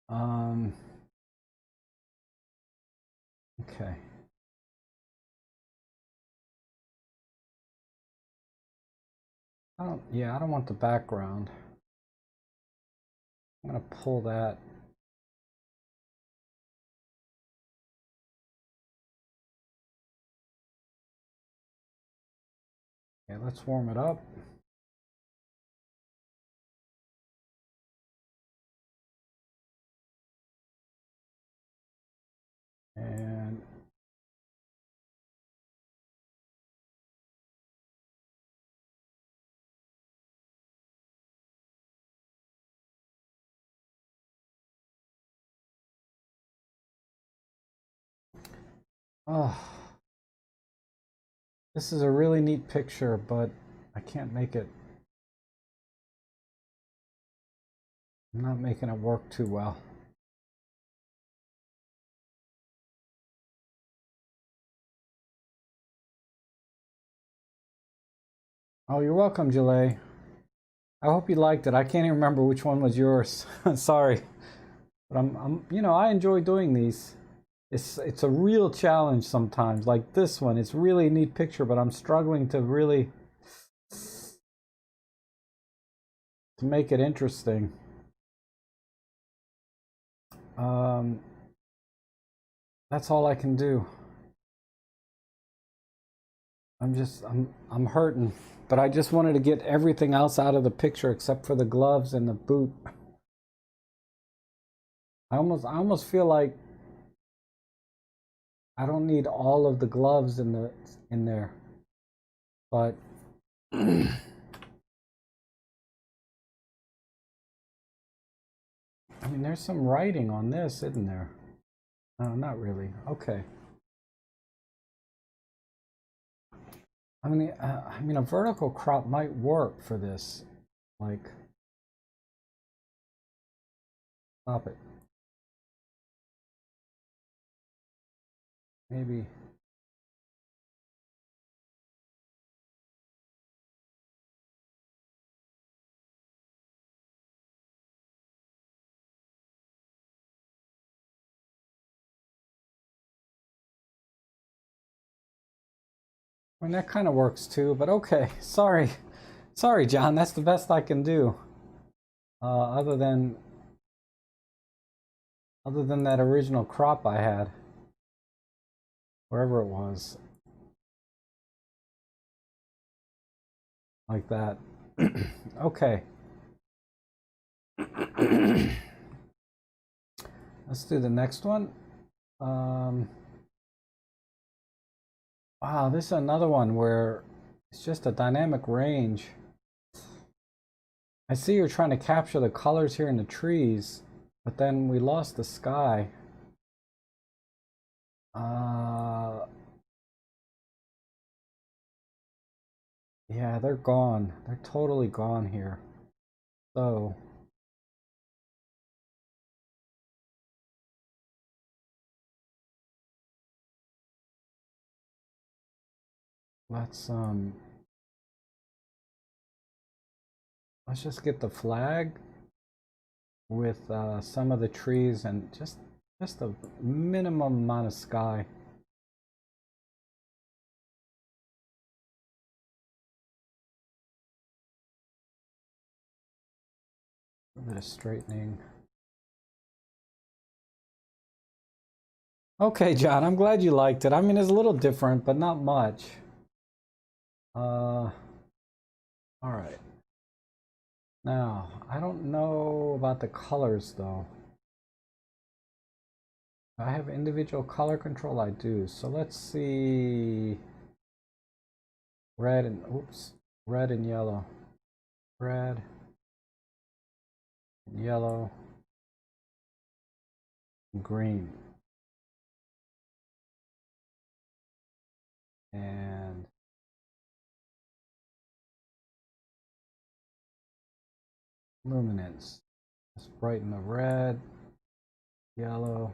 Okay. I don't want the background. I'm gonna pull that. Okay, let's warm it up. And oh, this is a really neat picture, but I can't make it. I'm not making it work too well. Oh, you're welcome, Jilay. I hope you liked it. I can't even remember which one was yours. Sorry, but I enjoy doing these. It's a real challenge sometimes. Like this one, it's really a neat picture, but I'm struggling to really make it interesting. That's all I can do. I'm hurting, but I just wanted to get everything else out of the picture except for the gloves and the boot. I almost feel like I don't need all of the gloves in there, but I mean, there's some writing on this, isn't there? No, not really. Okay. I mean, a vertical crop might work for this. Like, stop it. Maybe. I mean, that kind of works too, but okay. Sorry, John. That's the best I can do. Other than that original crop I had, wherever it was, like that. Okay. Let's do the next one. Wow, this is another one where it's just a dynamic range. I see you're trying to capture the colors here in the trees, but then we lost the sky. Uh, yeah, they're gone. They're totally gone here. So let's just get the flag with some of the trees and just a minimum amount of sky. A bit of straightening. Okay, John, I'm glad you liked it. I mean, it's a little different, but not much. All right. Now, I don't know about the colors though. I have individual color control, I do. So let's see. Red and, oops, red and yellow. Red, yellow, green. And luminance. Let's brighten the red, yellow,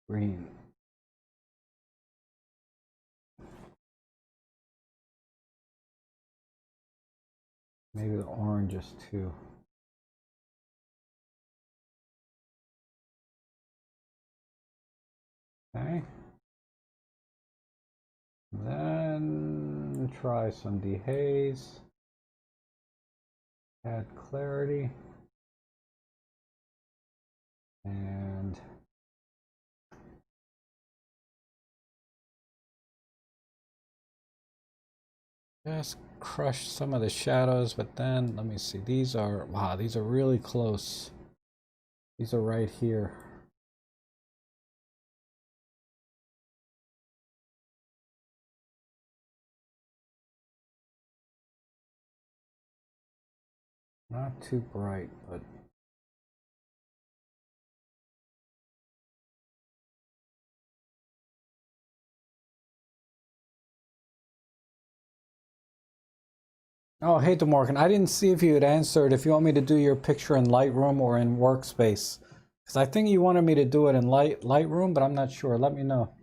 green. Maybe the oranges too. Okay. Then try some dehaze. Add clarity. And just crush some of the shadows, but then let me see. These are, wow, these are really close. These are right here. Not too bright, but oh, hey, DeMorgan, I didn't see if you had answered if you want me to do your picture in Lightroom or in Workspace. Because I think you wanted me to do it in Lightroom, but I'm not sure. Let me know.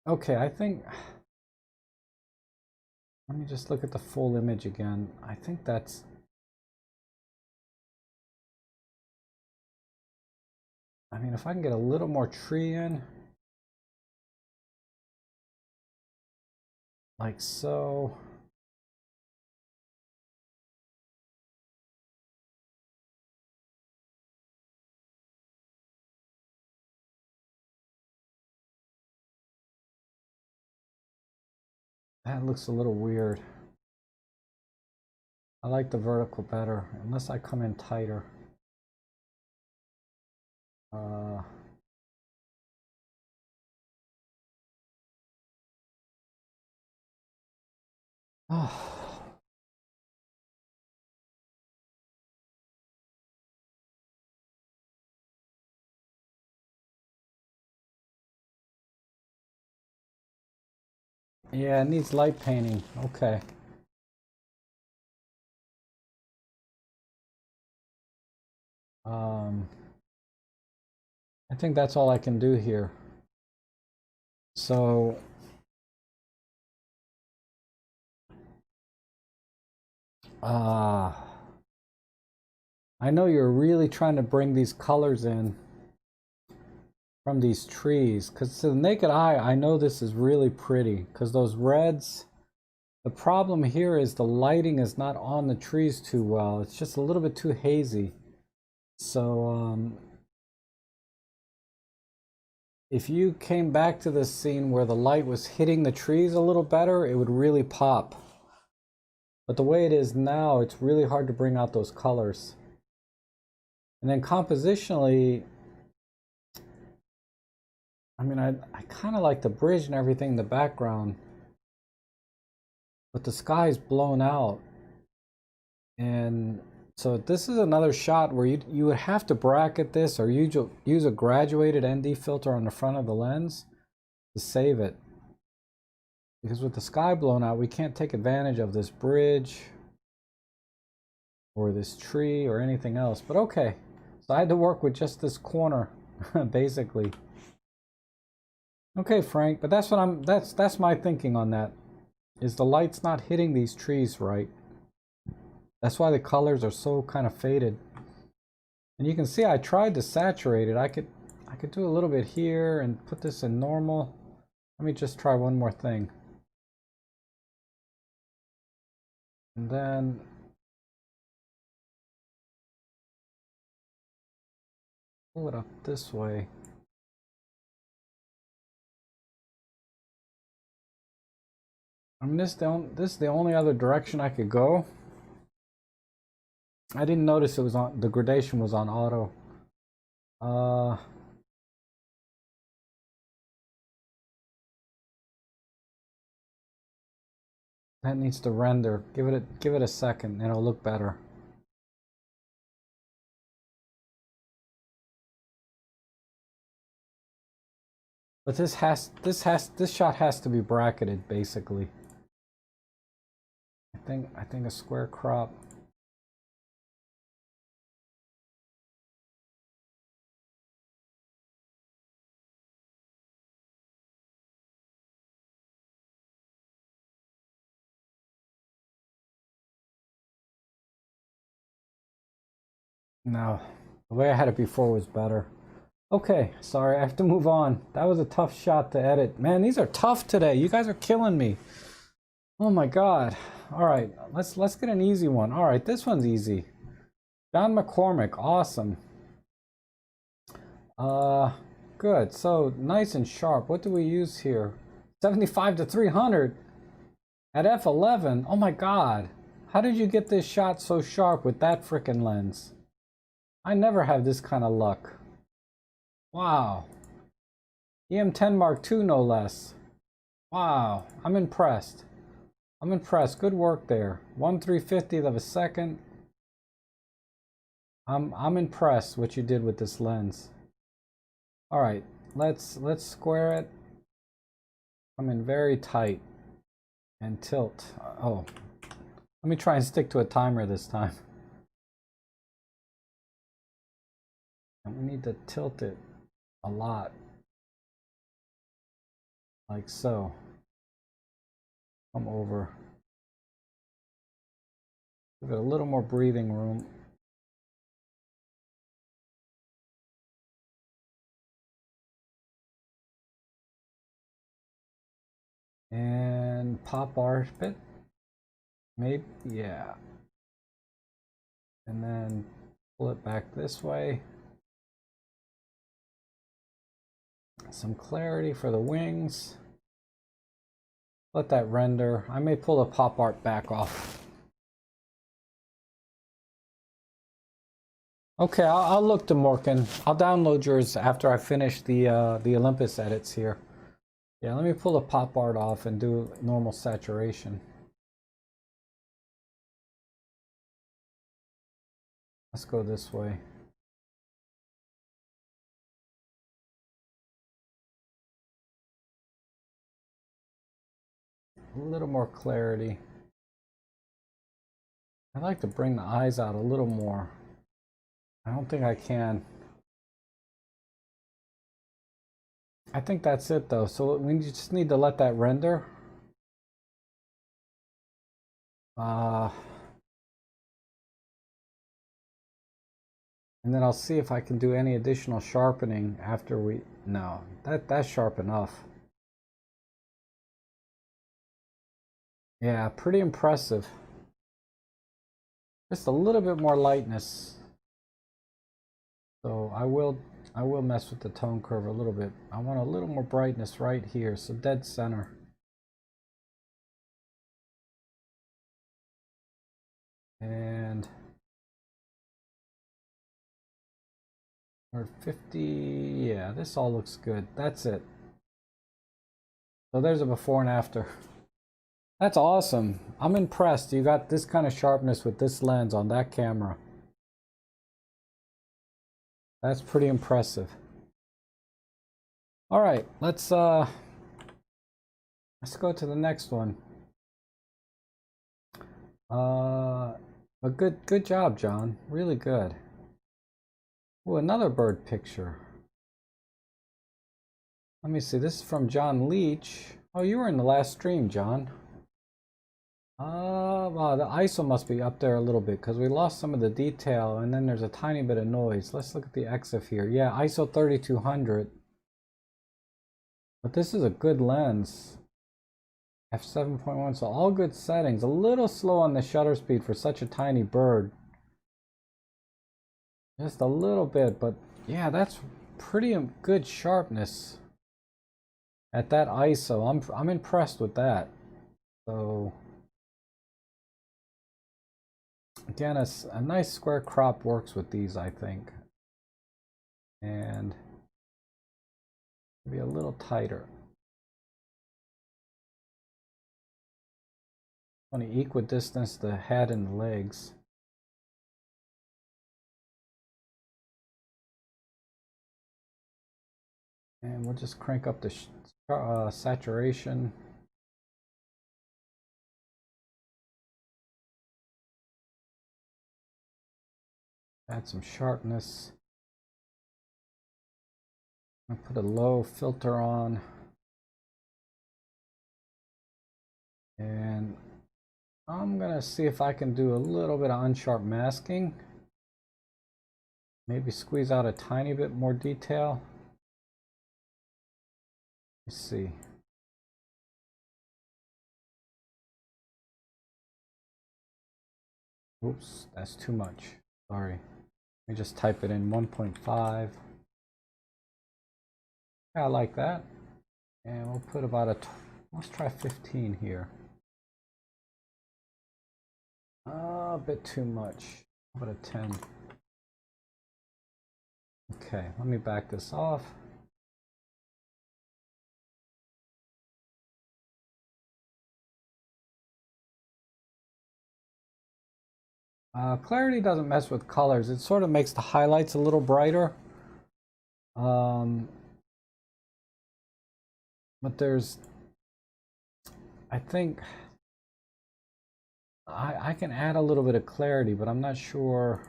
Okay, I think, let me just look at the full image again. I think that's, I mean, if I can get a little more tree in, like so. That looks a little weird. I like the vertical better, unless I come in tighter. Oh. Yeah, it needs light painting. Okay. I think that's all I can do here. So I know you're really trying to bring these colors in from these trees, because to the naked eye, I know this is really pretty, because those reds, the problem here is the lighting is not on the trees too well. It's just a little bit too hazy. So if you came back to this scene where the light was hitting the trees a little better, it would really pop. But the way it is now, it's really hard to bring out those colors. And then compositionally, I mean, I kind of like the bridge and everything in the background, but the sky is blown out. And So this is another shot where you would have to bracket this or use a graduated ND filter on the front of the lens to save it. Because with the sky blown out, we can't take advantage of this bridge or this tree or anything else. But okay, so I had to work with just this corner, basically. Okay, Frank, but that's what that's my thinking on that. Is the light's not hitting these trees right. That's why the colors are so kind of faded. And you can see I tried to saturate it. I could do a little bit here and put this in normal. Let me just try one more thing. And then pull it up this way. I mean, this is the only other direction I could go. I didn't notice it was on, the gradation was on auto. That needs to render. Give it a second and it'll look better. But this shot has to be bracketed basically. I think a square crop. No, the way I had it before was better. Okay, sorry, I have to move on. That was a tough shot to edit. Man, these are tough today. You guys are killing me. Oh my God. All right, let's get an easy one. All right, this one's easy. John McCormick, awesome. Good. So nice and sharp. What do we use here? 75 to 300 at f11. Oh my God. How did you get this shot so sharp with that frickin' lens? I never have this kind of luck. Wow. EM10 Mark II, no less. Wow. I'm impressed. I'm impressed. Good work there. 1/350th of a second. I'm impressed what you did with this lens. All right, let's square it. Come in very tight and tilt. Oh, let me try and stick to a timer this time. And we need to tilt it a lot, like so. Come over. Give it a little more breathing room. And pop art bit. Maybe, yeah. And then pull it back this way. Some clarity for the wings. Let that render. I may pull the pop art back off. Okay, I'll look to Morkin. I'll download yours after I finish the Olympus edits here. Yeah, let me pull the pop art off and do normal saturation. Let's go this way. A little more clarity. I'd like to bring the eyes out a little more. I don't think I can. I think that's it though. So we just need to let that render. And then I'll see if I can do any additional sharpening after we, no, that's sharp enough. Yeah, pretty impressive. Just a little bit more lightness. So I will mess with the tone curve a little bit. I want a little more brightness right here, so dead center. And or 50, yeah, this all looks good. That's it. So there's a before and after. That's awesome. I'm impressed. You got this kind of sharpness with this lens on that camera. That's pretty impressive. All right, let's go to the next one. But good job, John. Really good. Oh, another bird picture. Let me see. This is from John Leach. Oh, you were in the last stream, John. Wow, the ISO must be up there a little bit because we lost some of the detail and then there's a tiny bit of noise. Let's look at the EXIF here. Yeah, ISO 3200. But this is a good lens. F7.1, so all good settings. A little slow on the shutter speed for such a tiny bird. Just a little bit, but yeah, that's pretty good sharpness at that ISO. I'm impressed with that. So again, a nice square crop works with these, I think. And maybe a little tighter. Want to equidistance the head and the legs. And we'll just crank up the saturation. Add some sharpness. I'll put a low filter on. And I'm gonna see if I can do a little bit of unsharp masking. Maybe squeeze out a tiny bit more detail. Let's see. Oops, that's too much. Sorry. Let me just type it in 1.5. Yeah, I like that. And we'll put about let's try 15 here. A bit too much. How about a 10? Okay, let me back this off. Clarity doesn't mess with colors. It sort of makes the highlights a little brighter. But there's, I think, I can add a little bit of clarity, but I'm not sure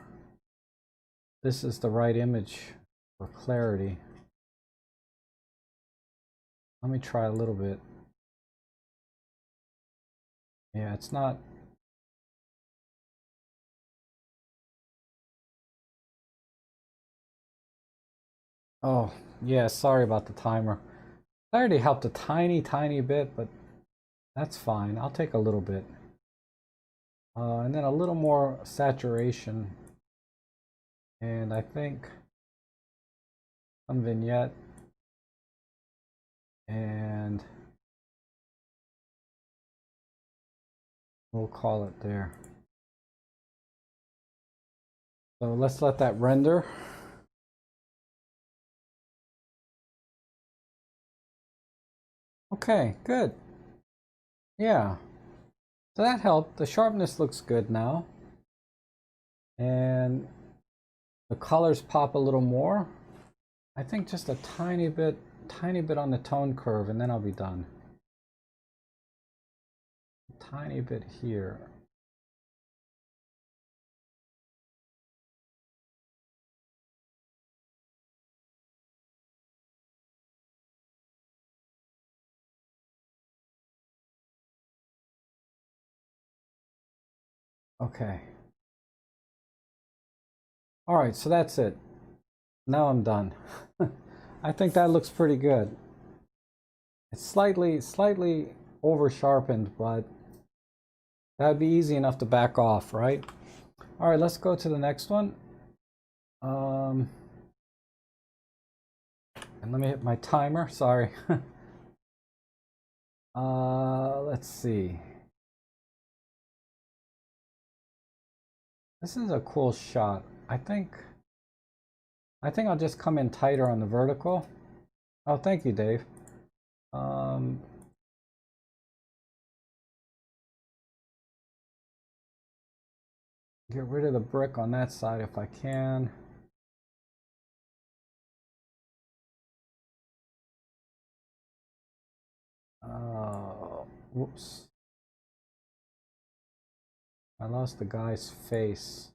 this is the right image for clarity. Let me try a little bit. Yeah, it's not. Oh, yeah, sorry about the timer. Clarity helped a tiny bit, but that's fine. I'll take a little bit. And then a little more saturation. And I think some vignette. And we'll call it there. So let's let that render. Okay, good. Yeah. So that helped. The sharpness looks good now. And the colors pop a little more. I think just a tiny bit on the tone curve, and then I'll be done. A tiny bit here. Okay. All right, so that's it. Now I'm done. I think that looks pretty good. It's slightly over sharpened, but that'd be easy enough to back off, right? All right, let's go to the next one. And let me hit my timer, sorry. Let's see. This is a cool shot. I think I'll just come in tighter on the vertical. Oh, thank you, Dave. Get rid of the brick on that side if I can. Whoops. I lost the guy's face.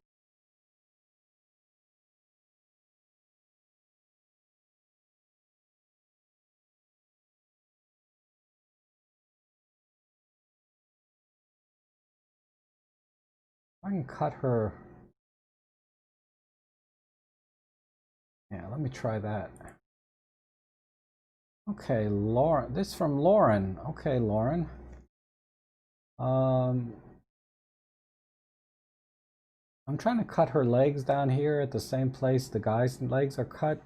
I can cut her. Yeah, let me try that. Okay, Lauren. This is from Lauren. Okay, Lauren. I'm trying to cut her legs down here at the same place the guy's legs are cut.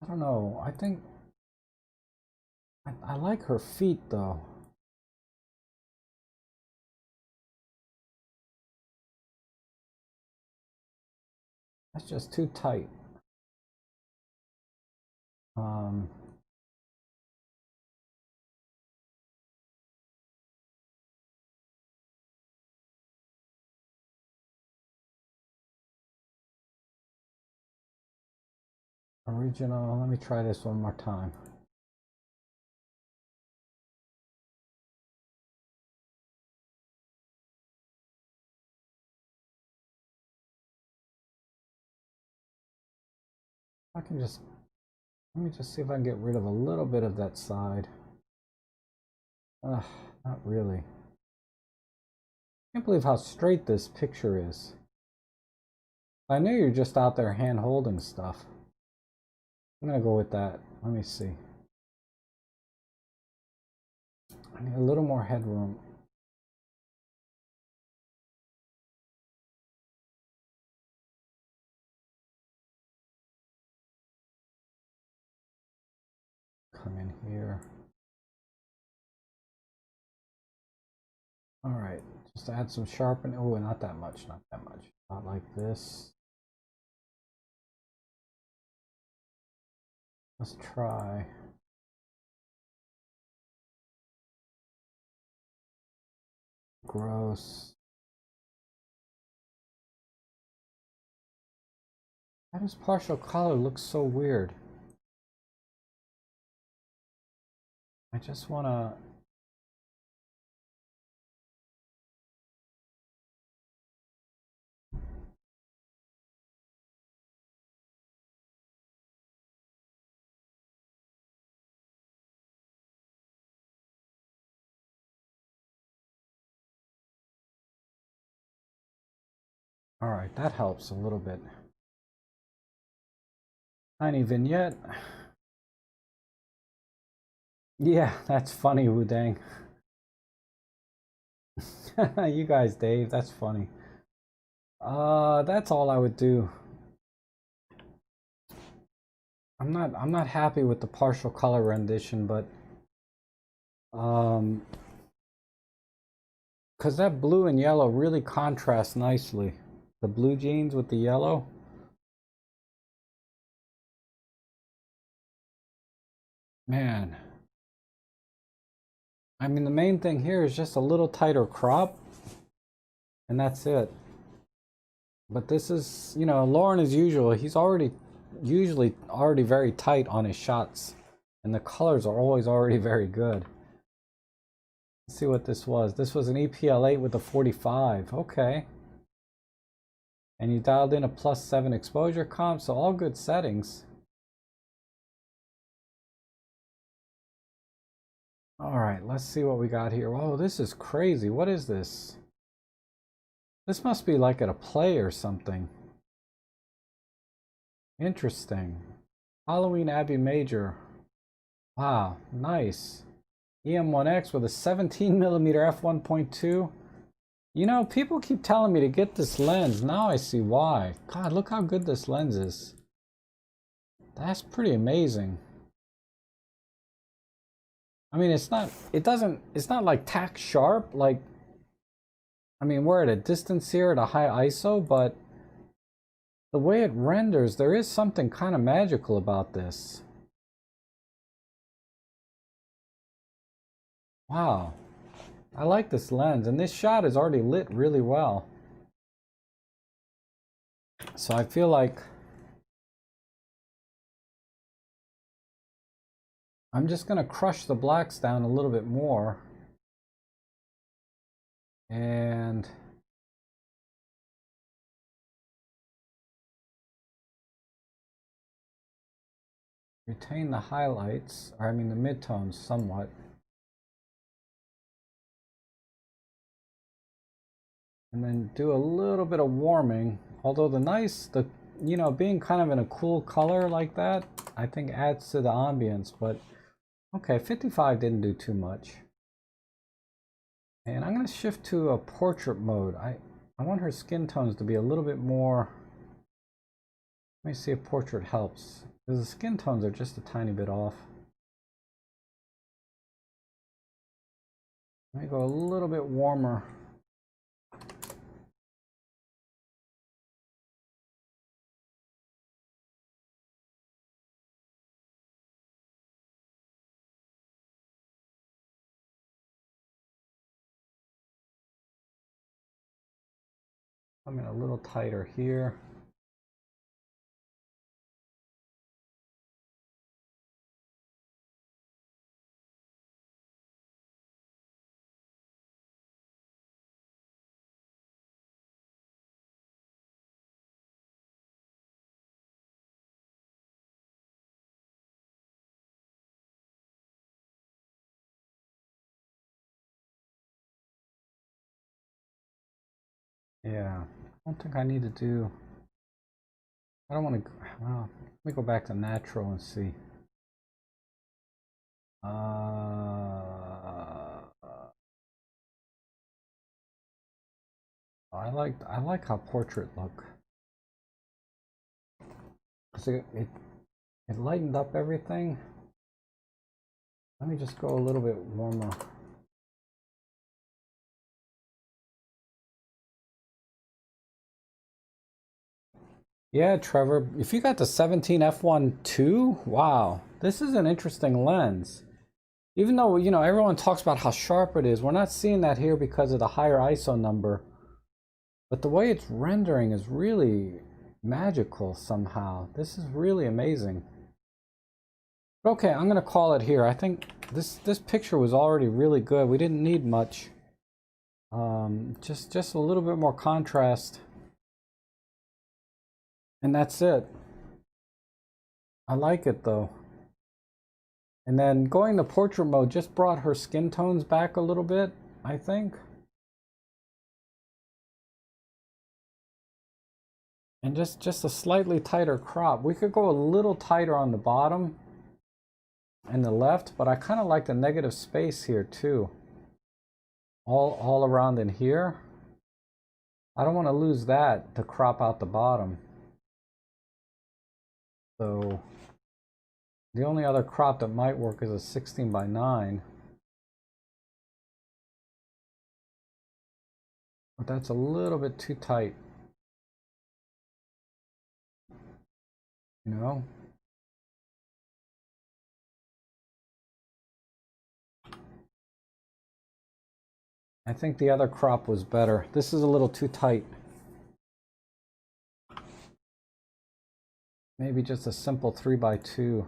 I don't know. I think I like her feet though. That's just too tight. Original. Let me try this one more time. I can just, let me just see if I can get rid of a little bit of that side. Not really. Can't believe how straight this picture is. I knew you're just out there hand holding stuff. I'm gonna go with that. Let me see. I need a little more headroom. Come in here. All right, just add some sharpen. Oh, not that much, not that much. Not like this. Let's try. Gross. Why does partial color look so weird? I just wanna. All right, that helps a little bit. Tiny vignette. Yeah, that's funny, Wudang. You guys, Dave, that's funny. That's all I would do. I'm not happy with the partial color rendition, but because that blue and yellow really contrast nicely. The blue jeans with the yellow. Man. I mean, the main thing here is just a little tighter crop, and that's it. But this is, you know, Lauren as usual, he's usually already very tight on his shots, and the colors are always already very good. Let's see what this was. This was an EPL8 with a 45. Okay. And you dialed in a +7 exposure comp, so all good settings. All right, let's see what we got here. Oh, this is crazy. What is this? This must be like at a play or something. Interesting. Halloween Abbey Major. Wow, nice. EM1X with a 17mm f1.2. You know, people keep telling me to get this lens. Now I see why. God, look how good this lens is. That's pretty amazing. I mean, it's not like tack sharp. Like, I mean, we're at a distance here at a high ISO, but the way it renders, there is something kind of magical about this. Wow. I like this lens, and this shot is already lit really well. So I feel like I'm just going to crush the blacks down a little bit more and retain the highlights, or I mean the midtones somewhat. And then do a little bit of warming. Although you know, being kind of in a cool color like that, I think adds to the ambience. But okay, 55 didn't do too much. And I'm going to shift to a portrait mode. I want her skin tones to be a little bit more. Let me see if portrait helps, because the skin tones are just a tiny bit off. Let me go a little bit warmer. I'm in a little tighter here. Yeah, I don't think I need to do. I don't want to. Well, let me go back to natural and see. I like how portrait look. So it lightened up everything. Let me just go a little bit warmer. Yeah, Trevor, if you got the 17 f1 II, wow, this is an interesting lens. Even though, you know, everyone talks about how sharp it is, we're not seeing that here because of the higher ISO number. But the way it's rendering is really magical somehow. This is really amazing. Okay, I'm gonna call it here. I think this picture was already really good. We didn't need much. Just a little bit more contrast. And that's it. I like it though. And then going to portrait mode just brought her skin tones back a little bit, I think. And just a slightly tighter crop. We could go a little tighter on the bottom and the left, but I kind of like the negative space here too. All around in here. I don't want to lose that to crop out the bottom. So the only other crop that might work is a 16:9. But that's a little bit too tight. You know? I think the other crop was better. This is a little too tight. Maybe just a simple 3:2.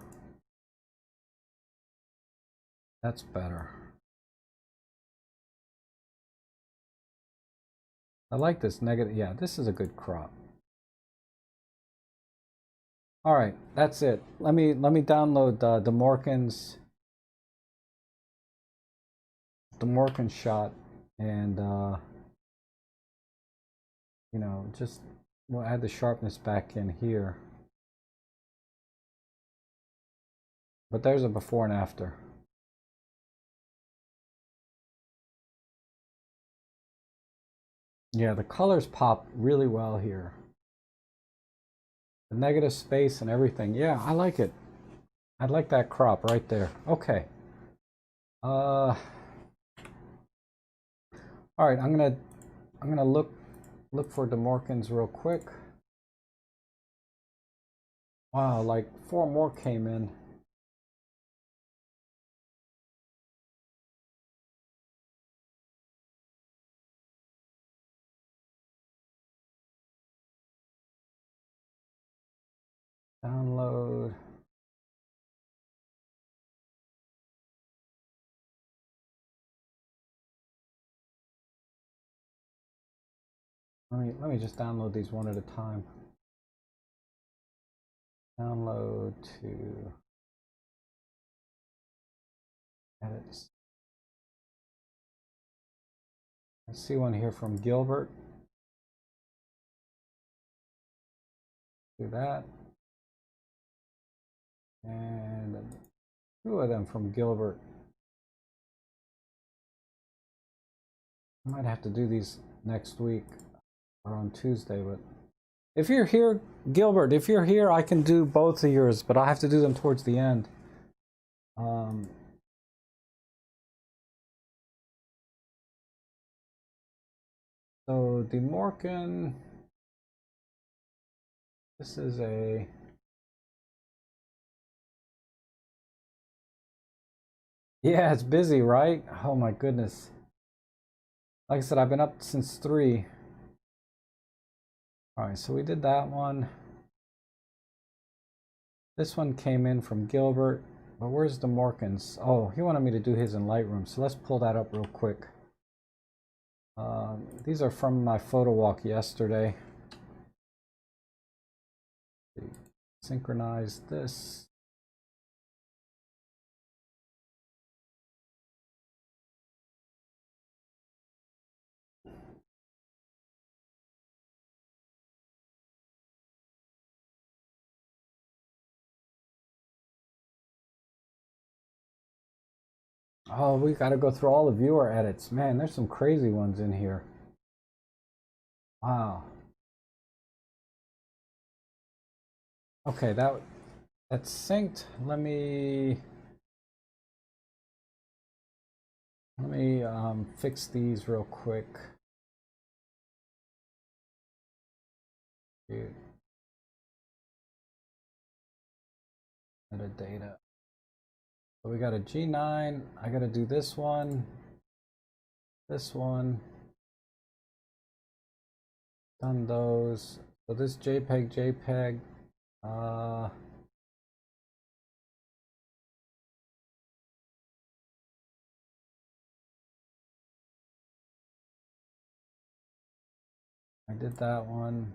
That's better. I like this negative. Yeah, this is a good crop. All right, that's it. Let me download the Morkins shot, and you know, just we'll add the sharpness back in here. But there's a before and after. Yeah, the colors pop really well here. The negative space and everything. Yeah, I like it. I like that crop right there. Okay. All right, I'm gonna look for DeMorkins real quick. Wow, like 4 more came in. Download. Let me just download these one at a time. Download to edits. I see one here from Gilbert. Do that. And two of them from Gilbert. I might have to do these next week or on Tuesday, but if you're here, Gilbert, if you're here, I can do both of yours, but I have to do them towards the end. So the Morgan, this is a, yeah, it's busy, right? Oh my goodness. Like I said, I've been up since 3. All right, so we did that one. This one came in from Gilbert, but where's the Morkins? Oh, he wanted me to do his in Lightroom, so let's pull that up real quick. These are from my photo walk yesterday. Synchronize this. Oh, we got to go through all the viewer edits. Man, there's some crazy ones in here. Wow. Okay, that's synced. Let me fix these real quick. Metadata. So we got a G9. I got to do this one. Done those. So this JPEG. I did that one.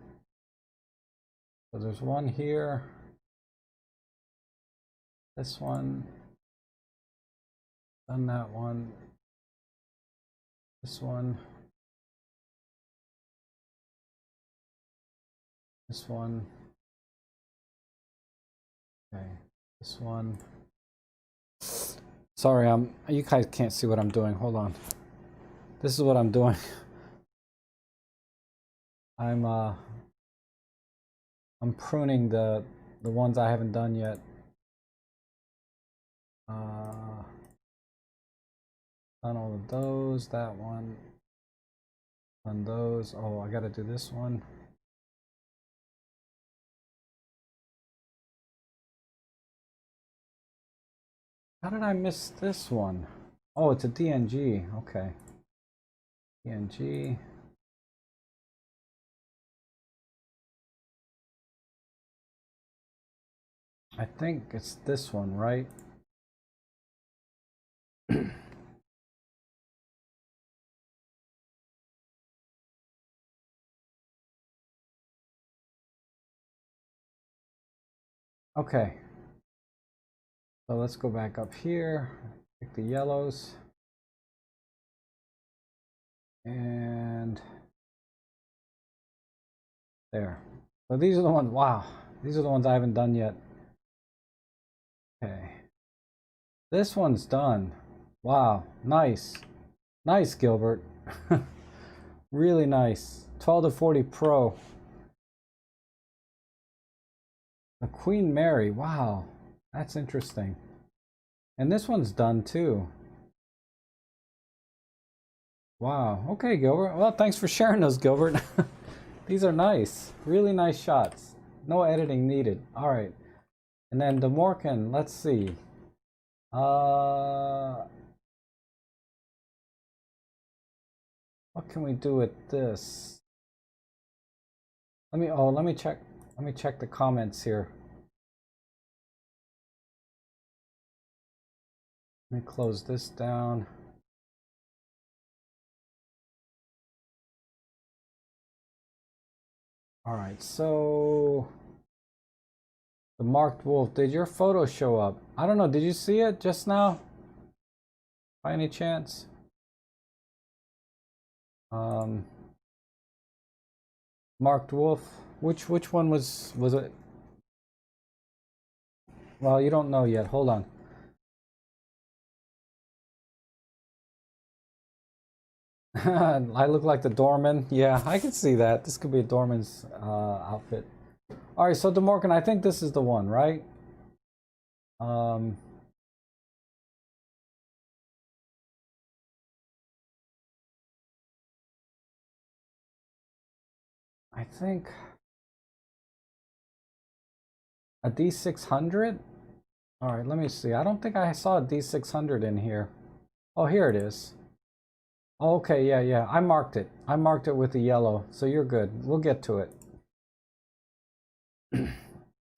So there's one here. This one. Done that one. This one. This one. Okay. This one. Sorry, you guys can't see what I'm doing. Hold on. This is what I'm doing. I'm pruning the ones I haven't done yet. Done all of those, that one. Done those. Oh, I gotta do this one. How did I miss this one? Oh, it's a DNG. Okay. DNG. I think it's this one, right? Okay. So let's go back up here. Pick the yellows. And there. So these are the ones, wow. These are the ones I haven't done yet. Okay. This one's done. Wow, nice. Nice, Gilbert. Really nice. 12 to 40 Pro. The Queen Mary, wow. That's interesting. And this one's done too. Wow, okay, Gilbert. Well, thanks for sharing those, Gilbert. These are nice, really nice shots. No editing needed. All right. And then the Morgan, let's see. What can we do with this? Let me check the comments here. Let me close this down. All right, so the marked wolf. Did your photo show up? I don't know. Did you see it just now, by any chance? Um, Marked wolf. Which one was it? Well, you don't know yet. Hold on. I look like the doorman. Yeah, I can see that. This could be a doorman's outfit. All right, so DeMorgan, I think this is the one, right? Um, I think a D600. All right, let me see. I don't think I saw a D600 in here. Oh, here it is. Okay, yeah, yeah. I marked it. I marked it with the yellow, so you're good. We'll get to it.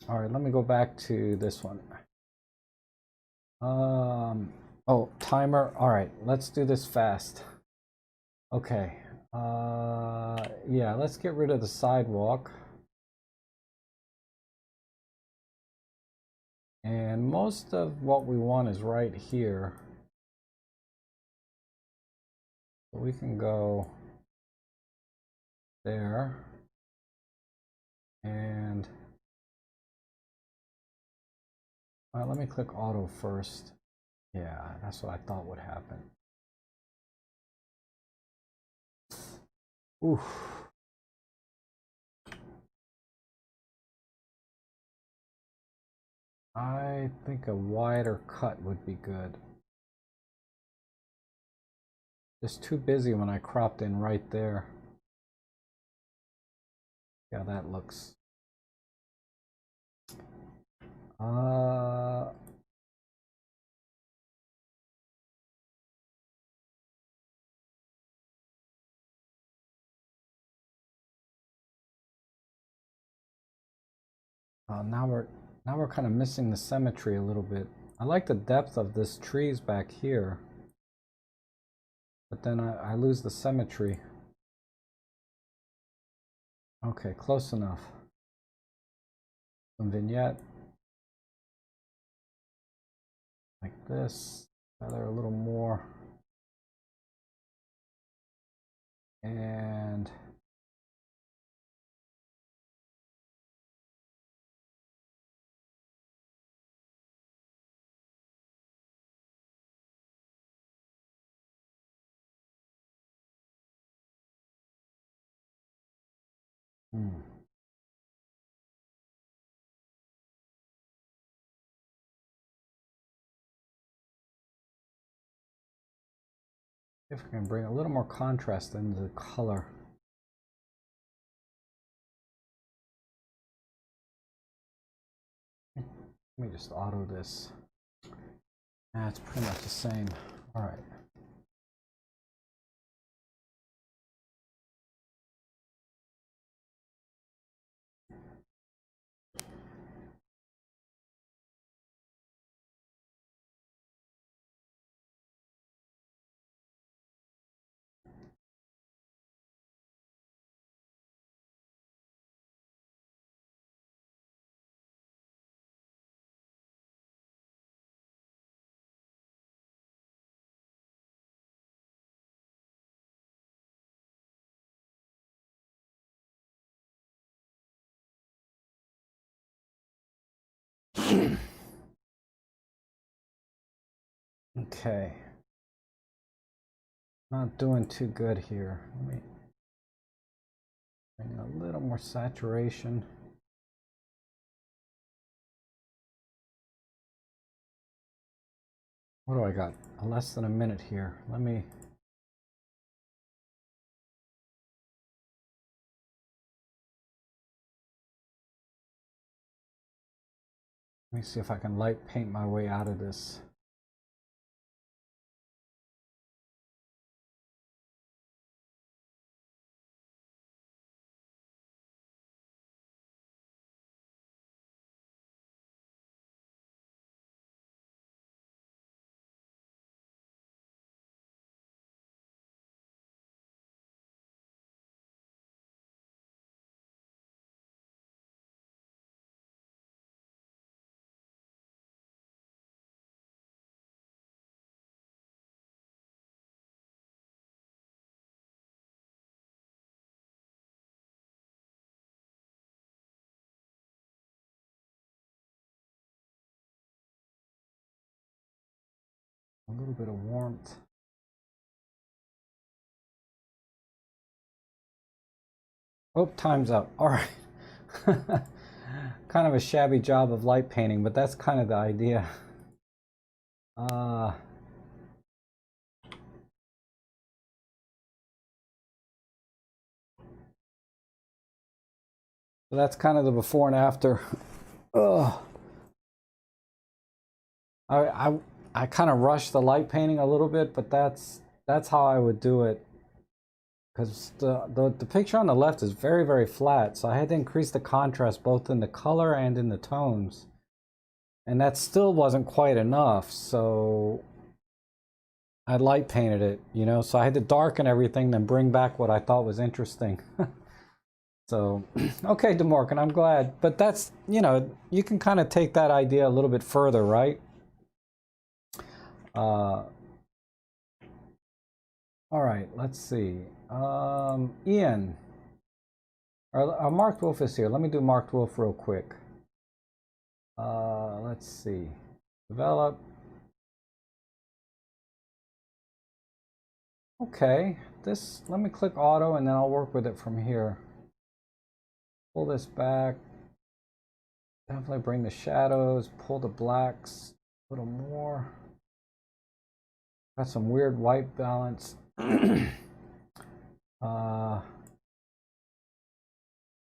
All right, let me go back to this one. Oh, timer. All right, let's do this fast. Okay. Yeah, let's get rid of the sidewalk. And most of what we want is right here. So we can go there. And let me click auto first. Yeah, that's what I thought would happen. Oof. I think a wider cut would be good. Just too busy when I cropped in right there. Yeah, that looks. Now we're kind of missing the symmetry a little bit. I like the depth of this trees back here, but then I lose the symmetry. Okay, close enough. Some vignette like this. Feather a little more, and if we can bring a little more contrast into the color. Let me just auto this. It's pretty much the same. All right. Okay. Not doing too good here. Let me bring a little more saturation. What do I got? Less than a minute here. Let me see if I can light paint my way out of this. A little bit of warmth. Oh, time's up. All right. Kind of a shabby job of light painting, but that's kind of the idea. So that's kind of the before and after. Ugh. I kind of rushed the light painting a little bit, but that's how I would do it. Because the picture on the left is very, very flat, so I had to increase the contrast both in the color and in the tones. And that still wasn't quite enough, so I light painted it, you know, so I had to darken everything, then bring back what I thought was interesting. So, okay, DeMorgan, I'm glad. But that's, you know, you can kind of take that idea a little bit further, right? All right, let's see. Ian, or Mark Wolf is here. Let me do Mark Wolf real quick. Let's see. Develop. Okay, this, let me click auto and then I'll work with it from here. Pull this back. Definitely bring the shadows, pull the blacks a little more. Got some weird white balance.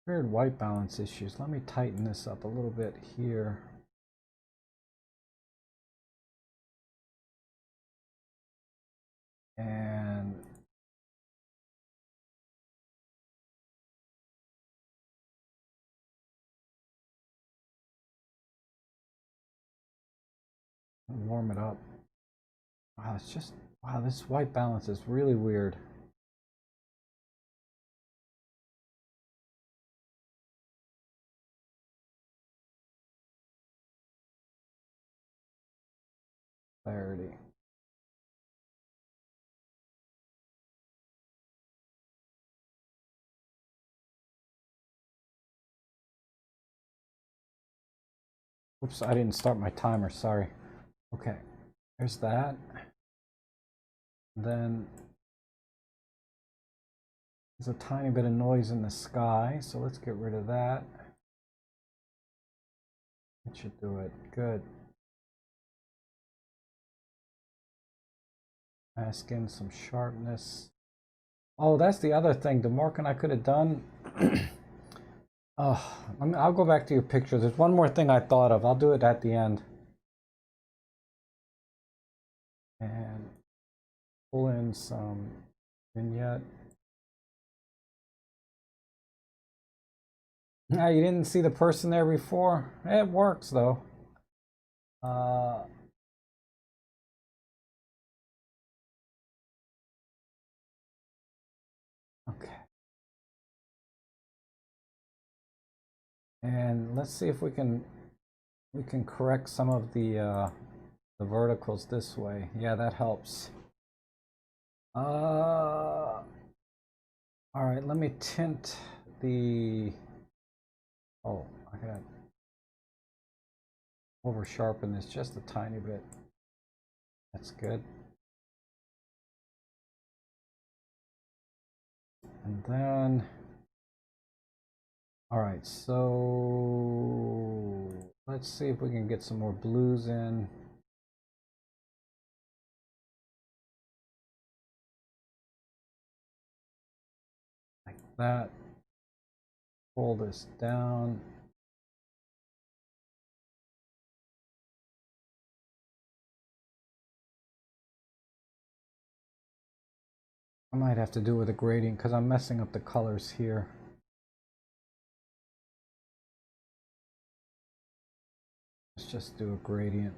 Weird white balance issues. Let me tighten this up a little bit here. And warm it up. Wow, it's just, wow, this white balance is really weird. Clarity. Oops, I didn't start my timer, sorry. Okay, there's that. Then there's a tiny bit of noise in the sky, so let's get rid of that. That should do it. Good. Mask in some sharpness. Oh, that's the other thing. The marking I could have done. Oh, I'll go back to your picture. There's one more thing I thought of. I'll do it at the end. And pull in some vignette. Ah, you didn't see the person there before? It works though. Okay. And let's see if we can correct some of the verticals this way. Yeah, that helps. All right, let me tint the, oh, I gotta over sharpen this just a tiny bit. That's good. And then, all right, so let's see if we can get some more blues in. Like that. Pull this down. I might have to do with a gradient because I'm messing up the colors here. Let's just do a gradient.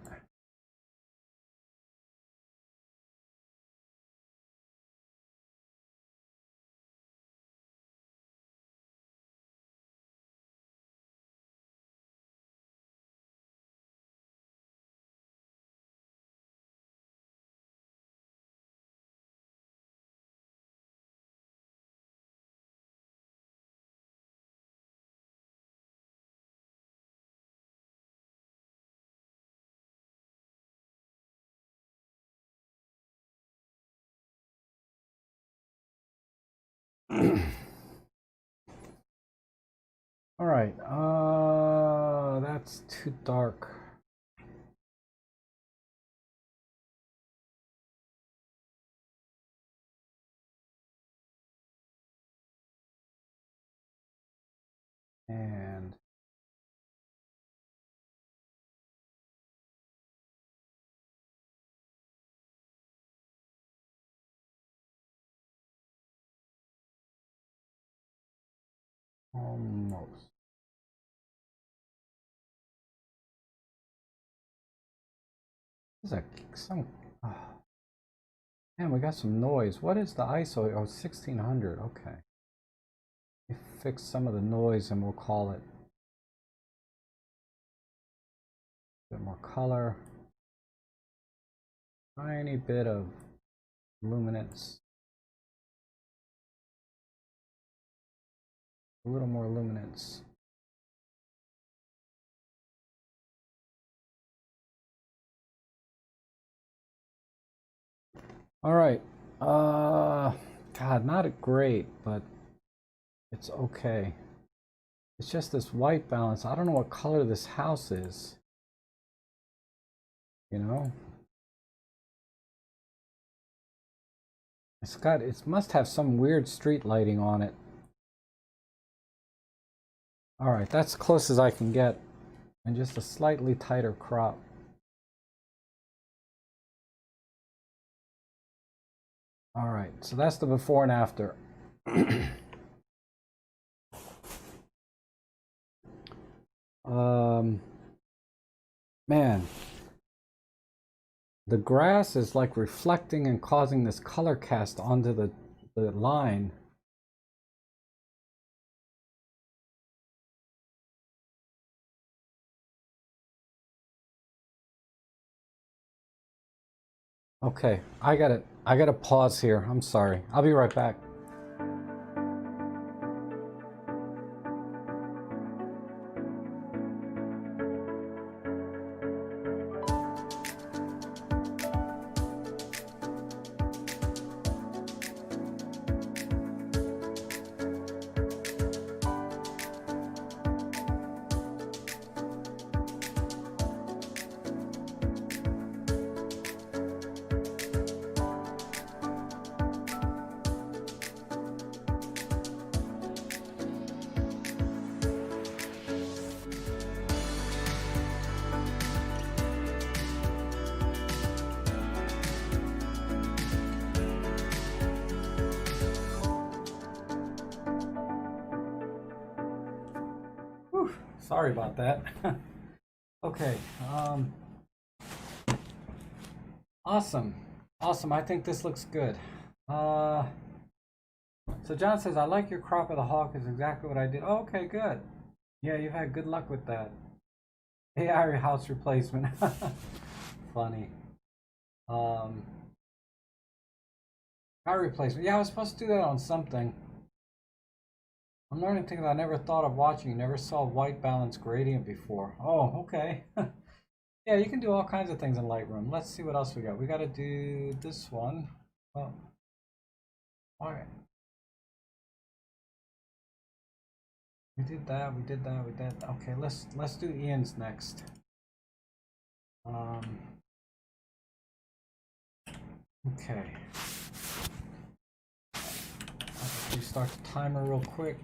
All right, that's too dark. And almost. Is that some? Oh, man, we got some noise. What is the ISO? Oh, 1600. Okay. We fix some of the noise and we'll call it. A bit more color. Tiny bit of luminance. A little more luminance. All right. God, not great, but it's okay. It's just this white balance. I don't know what color this house is. You know? It must have some weird street lighting on it. All right, that's as close as I can get. And just a slightly tighter crop. All right, so that's the before and after. Man, the grass is like reflecting and causing this color cast onto the line. Okay, I gotta pause here. I'm sorry. I'll be right back. Whew, sorry about that. Okay. Awesome. Awesome. I think this looks good. So John says, I like your crop of the hawk is exactly what I did. Oh, okay, good. Yeah, you've had good luck with that. AI house replacement. Funny. Um, Car replacement. Yeah, I was supposed to do that on something. I'm learning things I never thought of watching. Never saw white balance gradient before. Oh, okay. Yeah, you can do all kinds of things in Lightroom. Let's see what else we got. We got to do this one. Oh, all right. We did that. We did that. We did. Okay, let's do Ian's next. Okay. I'll restart the timer real quick.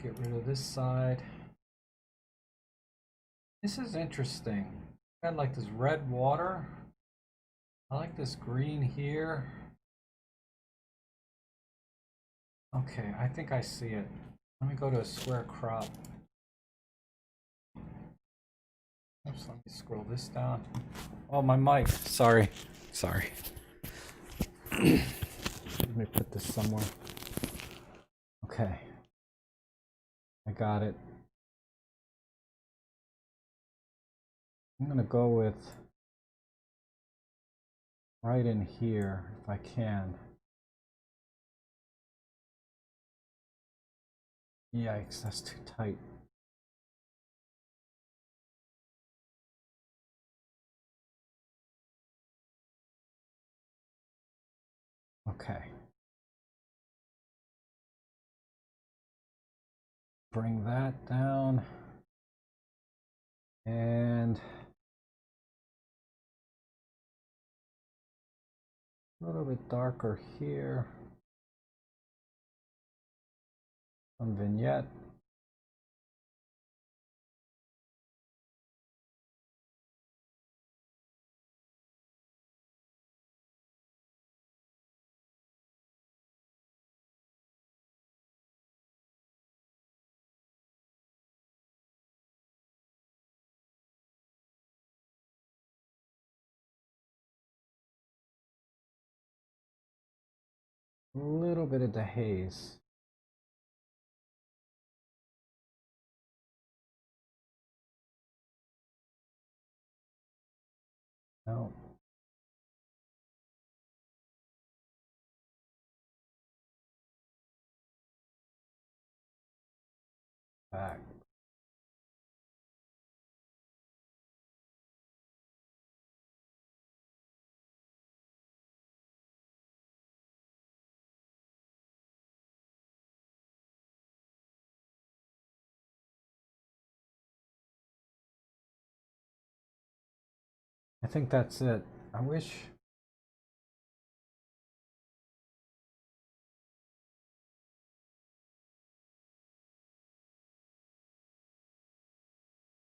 Get rid of this side. This is interesting. Got like this red water. I like this green here. Okay, I think I see it. Let me go to a square crop. Oops, let me scroll this down. Oh, my mic. Sorry. Sorry. Let me put this somewhere. Okay. I got it. I'm going to go with right in here if I can. Yikes, that's too tight. Okay. bring that down and a little bit darker here. Some vignette. A little bit of the haze. No. Back. I think that's it. I wish.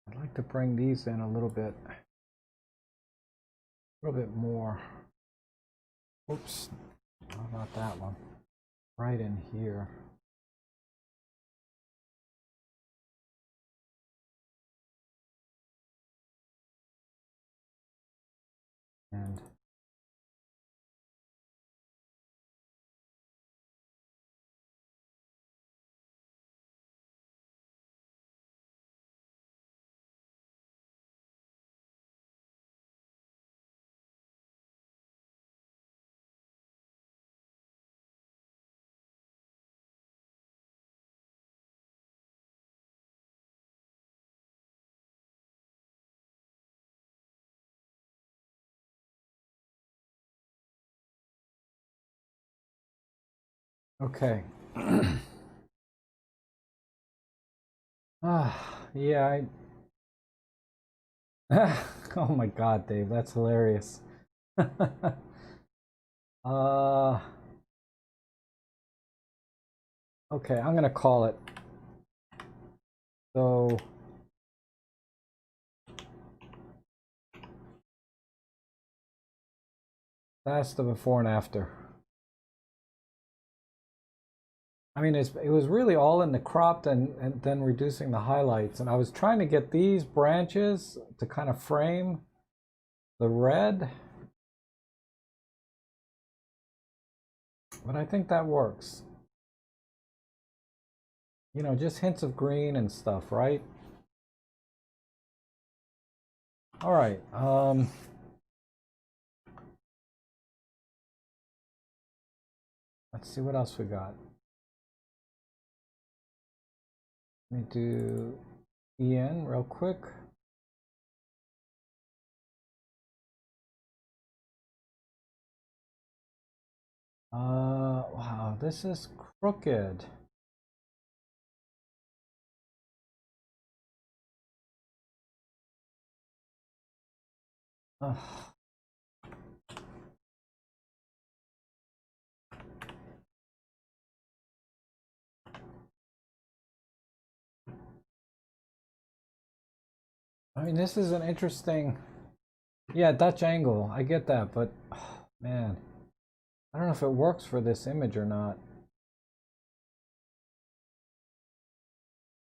I'd like to bring these in a little bit more. Oops, how about that one? Right in here. And okay. Yeah, oh my God, Dave, that's hilarious. uh, okay, I'm gonna call it. So, that's the before and after. I mean, it was really all in the cropped and then reducing the highlights. And I was trying to get these branches to kind of frame the red. But I think that works. You know, just hints of green and stuff, right? All right. Let's see what else we got. Let me do EN real quick. Wow, this is crooked. Ugh. I mean, this is an interesting, yeah, Dutch angle. I get that, but oh, man, I don't know if it works for this image or not.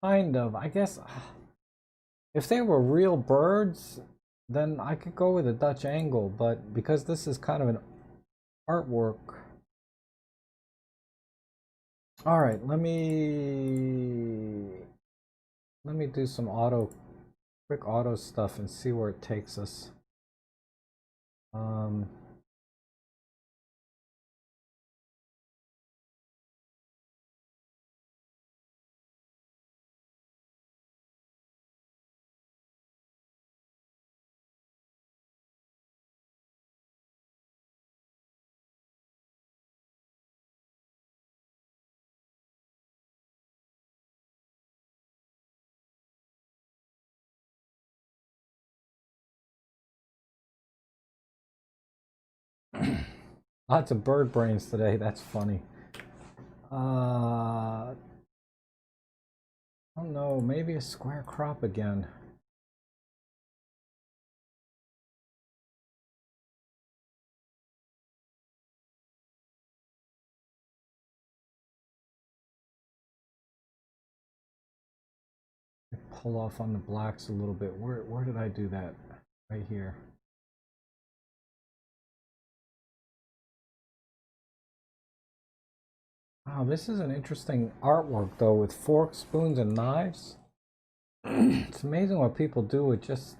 Kind of, I guess. If they were real birds, then I could go with a Dutch angle, but because this is kind of an artwork. All right, let me do some quick auto stuff and see where it takes us. Lots of bird brains today. That's funny. I don't know. Maybe a square crop again. Pull off on the blacks a little bit. Where did I do that? Right here. Wow, this is an interesting artwork though, with forks, spoons, and knives. It's amazing what people do with just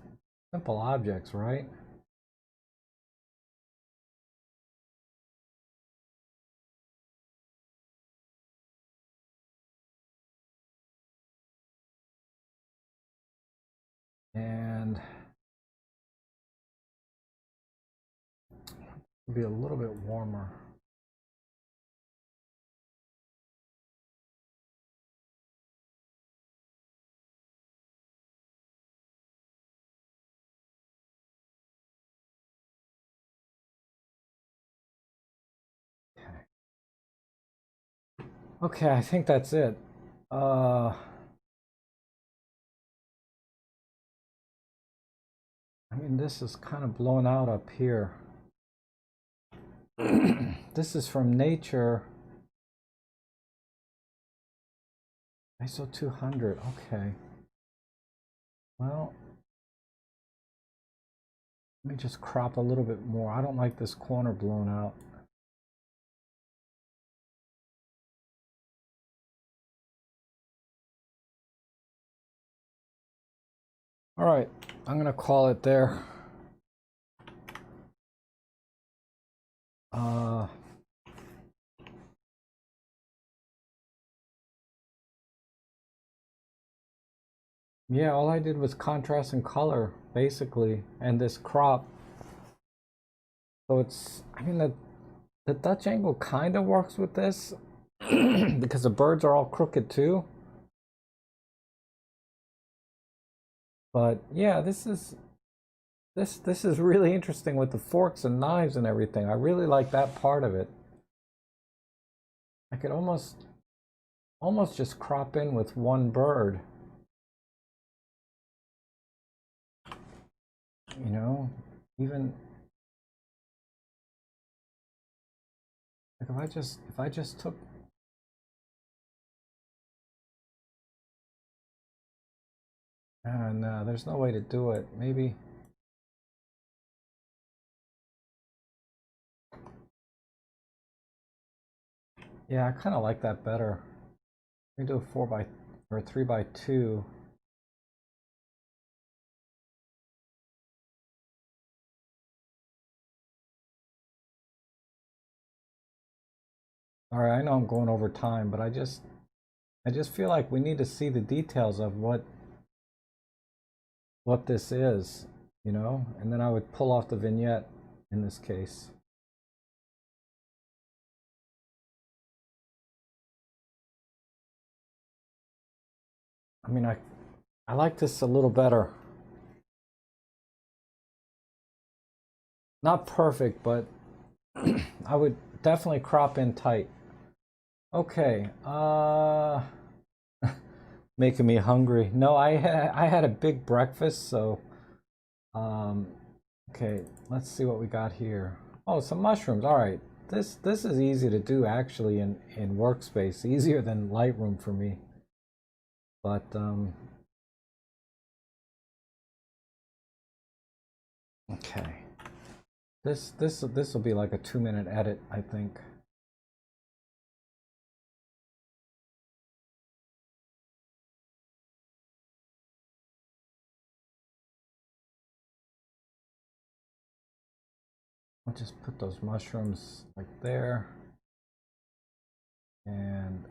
simple objects, right? And be a little bit warmer. Okay, I think that's it. I mean, this is kind of blown out up here. This is from Nature. ISO 200. Okay. Well, let me just crop a little bit more. I don't like this corner blown out. All right, I'm gonna call it there. Yeah, all I did was contrast and color, basically, and this crop. So it's, I mean, the Dutch angle kind of works with this because the birds are all crooked too. But yeah, this is really interesting with the forks and knives and everything. I really like that part of it. I could almost just crop in with one bird. You know, even like if I just took and there's no way to do it. Maybe yeah, I kind of like that better. Let me do a 4 by or 3 by 2. All right, I know I'm going over time, but I just feel like we need to see the details of what this is, you know? And then I would pull off the vignette in this case. I mean, I like this a little better. Not perfect, but I would definitely crop in tight. Okay, making me hungry. No, I had a big breakfast, so um, okay, let's see what we got here. Oh, some mushrooms. All right, this is easy to do actually in Workspace, easier than Lightroom for me. But okay, this will be like a 2-minute edit, I think. I'll just put those mushrooms like there. And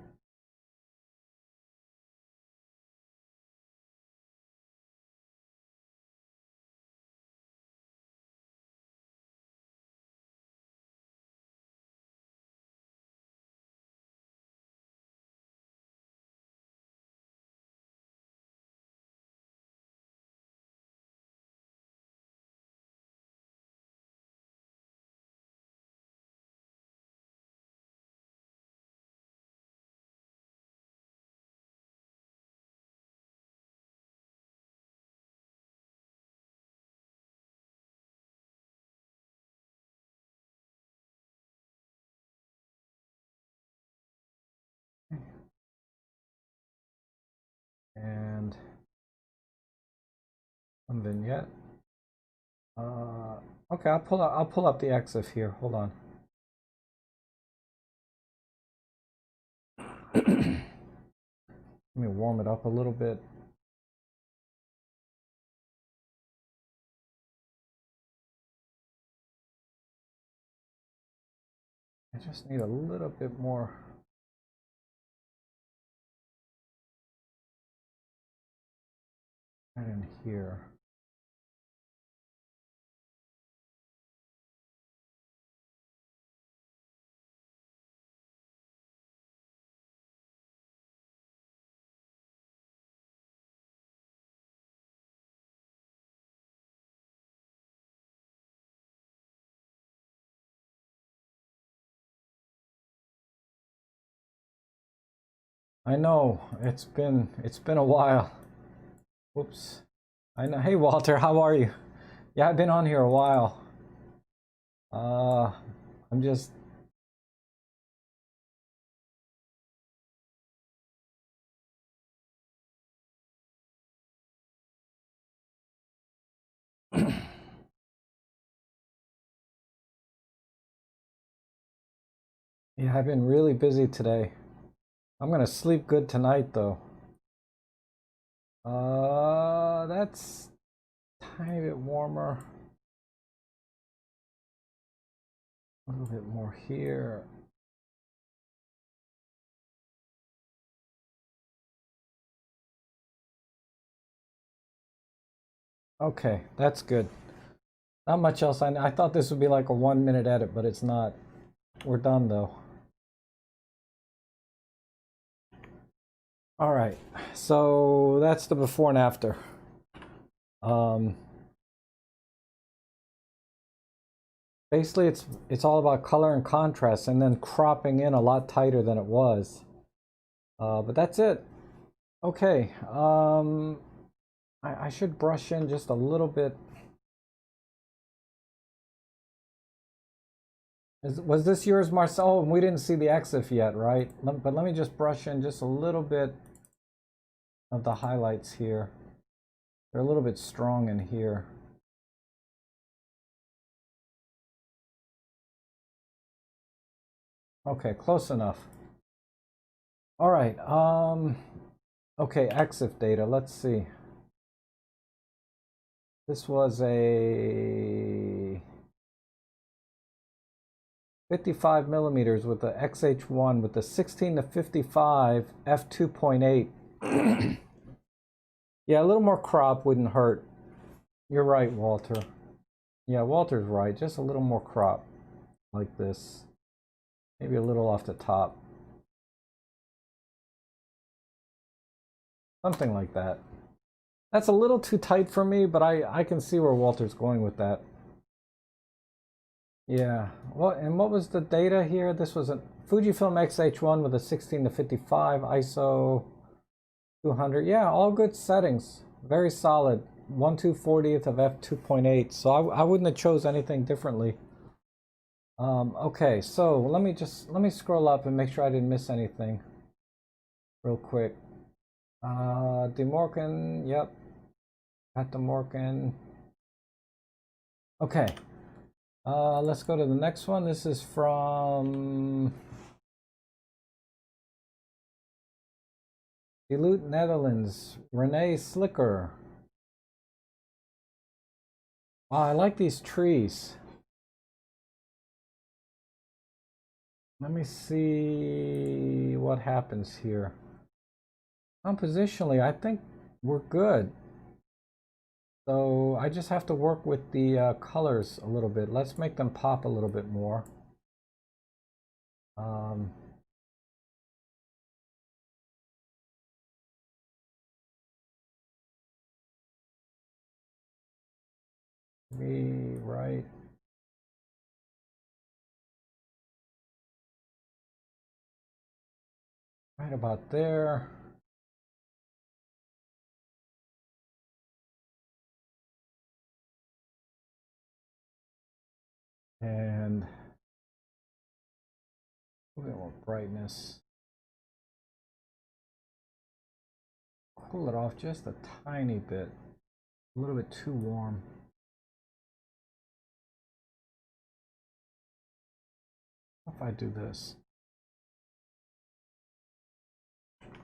One vignette. Okay, I'll pull up the EXIF here. Hold on. Let me warm it up a little bit. I just need a little bit more. Right in here. I know it's been a while. Whoops. I know. Hey Walter, how are you? Yeah, I've been on here a while. Uh, I'm just yeah, I've been really busy today. I'm gonna sleep good tonight though. That's a tiny bit warmer. A little bit more here. Okay, that's good. Not much else. I thought this would be like a 1 minute edit, but it's not. We're done though. All right, so that's the before and after. Um, Basically, it's all about color and contrast, and then cropping in a lot tighter than it was. But that's it. Okay. I should brush in just a little bit. Was this yours, Marcel? Oh, we didn't see the EXIF yet, right? But let me just brush in just a little bit of the highlights here. They're a little bit strong in here. Okay, close enough. All right. Okay, EXIF data. Let's see. This was a 55 millimeters with the XH1 with the 16 to 55 f2.8. Yeah, a little more crop wouldn't hurt. You're right, Walter. Yeah, Walter's right. Just a little more crop like this. Maybe a little off the top. Something like that. That's a little too tight for me, but I can see where Walter's going with that. Yeah. And what was the data here? This was a Fujifilm X-H1 with a 16 to 55 ISO 200. Yeah, all good settings. Very solid. 1/240th of f2.8. So I wouldn't have chose anything differently. Okay, so let me scroll up and make sure I didn't miss anything real quick. De Morgan, yep. At De Morgan. Okay. Let's go to the next one. This is from Deloot, Netherlands. Renee Slicker. Wow, I like these trees. Let me see what happens here. Compositionally, I think we're good. So I just have to work with the colors a little bit. Let's make them pop a little bit more. Maybe right about there. And a bit more brightness. Cool it off just a tiny bit. A little bit too warm. What if I do this?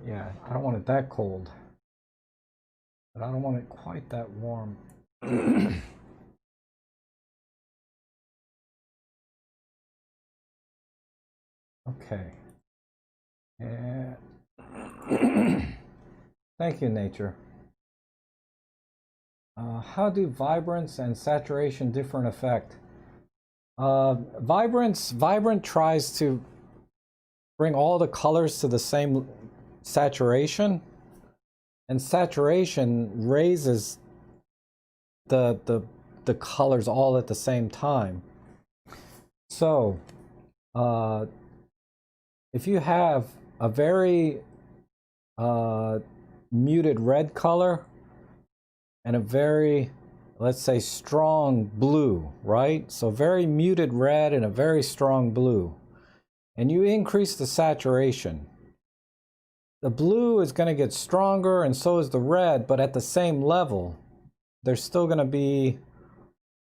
Yeah, I don't want it that cold, but I don't want it quite that warm. Okay. And thank you, nature. How do vibrance and saturation differ in effect? Vibrant tries to bring all the colors to the same saturation, and saturation raises the colors all at the same time. So, if you have a very muted red color and a very, let's say, strong blue, right? So very muted red and a very strong blue. And you increase the saturation. The blue is going to get stronger and so is the red, but at the same level, there's still going to be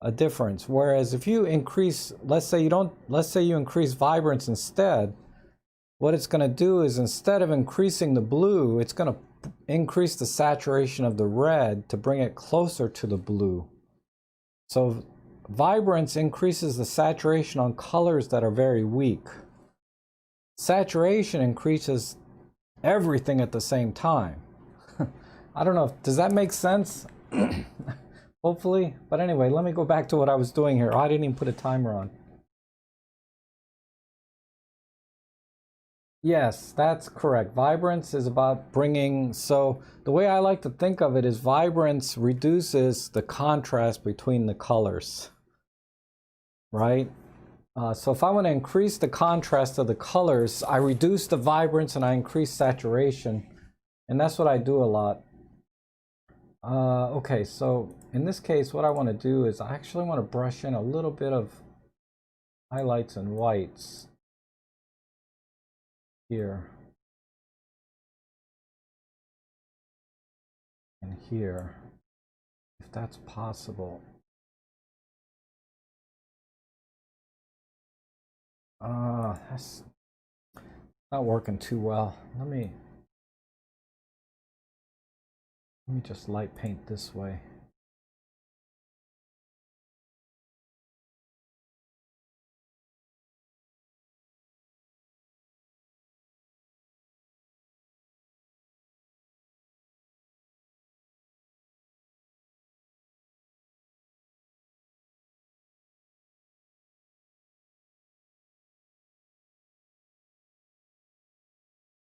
a difference. Whereas if you increase, let's say you increase vibrance instead, what it's going to do is instead of increasing the blue, it's going to increase the saturation of the red to bring it closer to the blue. So vibrance increases the saturation on colors that are very weak. Saturation increases everything at the same time. I don't know, does that make sense? Hopefully. But anyway, let me go back to what I was doing here. I didn't even put a timer on. Yes, that's correct. Vibrance is about bringing, so the way I like to think of it is vibrance reduces the contrast between the colors, right? So if I want to increase the contrast of the colors, I reduce the vibrance and I increase saturation. And that's what I do a lot. Okay, so in this case, what I want to do is I actually want to brush in a little bit of highlights and whites here and here, if that's possible. That's not working too well. Let me just light paint this way.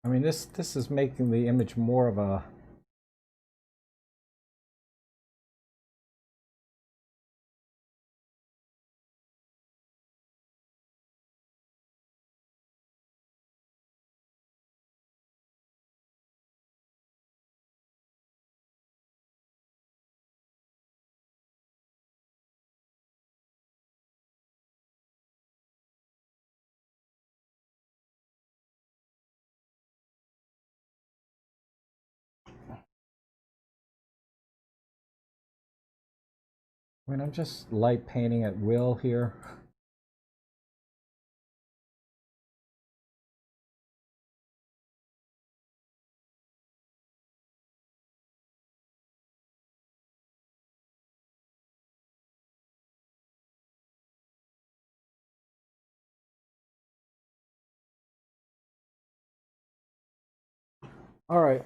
I mean, this is making the image more of a, I mean, I'm just light painting at will here. All right.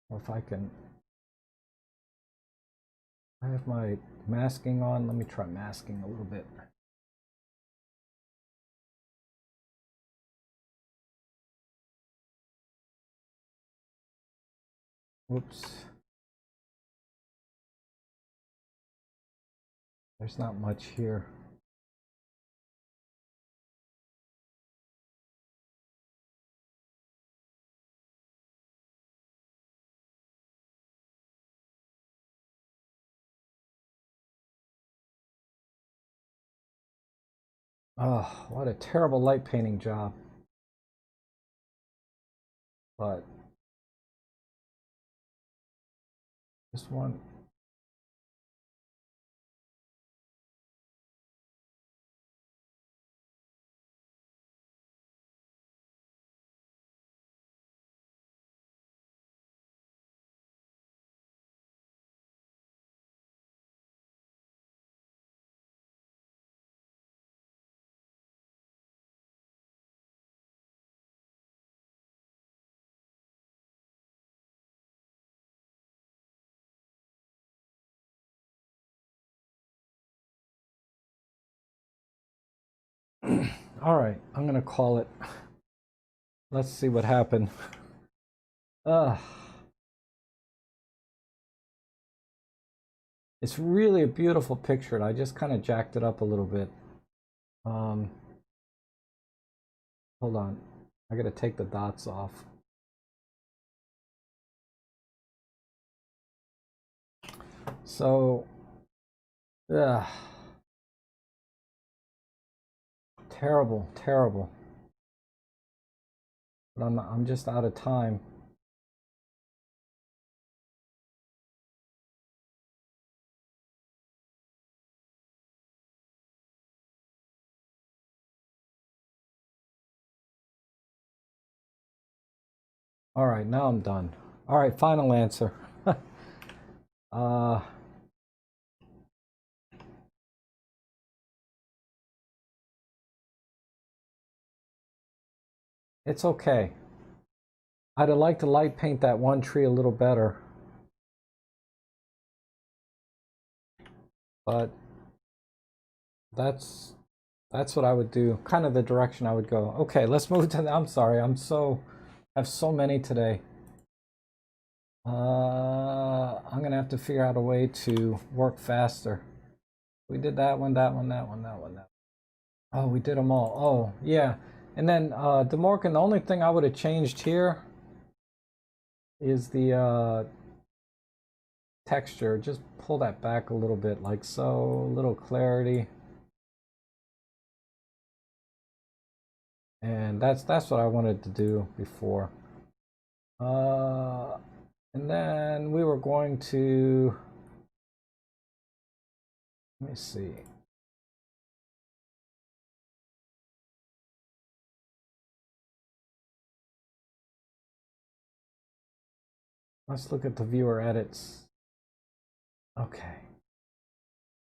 If I can, I have my masking on. Let me try masking a little bit. Whoops. There's not much here. Oh, what a terrible light painting job. But this one. All right, I'm gonna call it. Let's see what happened. Uh, it's really a beautiful picture. I just kind of jacked it up a little bit. Um, Hold on, I gotta take the dots off. So, yeah, terrible, terrible. But I'm just out of time. All right, now I'm done. All right, final answer. uh, it's okay. I'd have liked to light paint that one tree a little better, but that's what I would do. Kind of the direction I would go. Okay, let's move to the, I'm sorry. I have so many today. I'm gonna have to figure out a way to work faster. We did that one, that one, that one, that one, that one. Oh, we did them all. Oh, yeah. And then DeMorgan, the only thing I would have changed here is the texture. Just pull that back a little bit, like so, a little clarity. And that's what I wanted to do before. And then we were going to, let me see. Let's look at the viewer edits. Okay.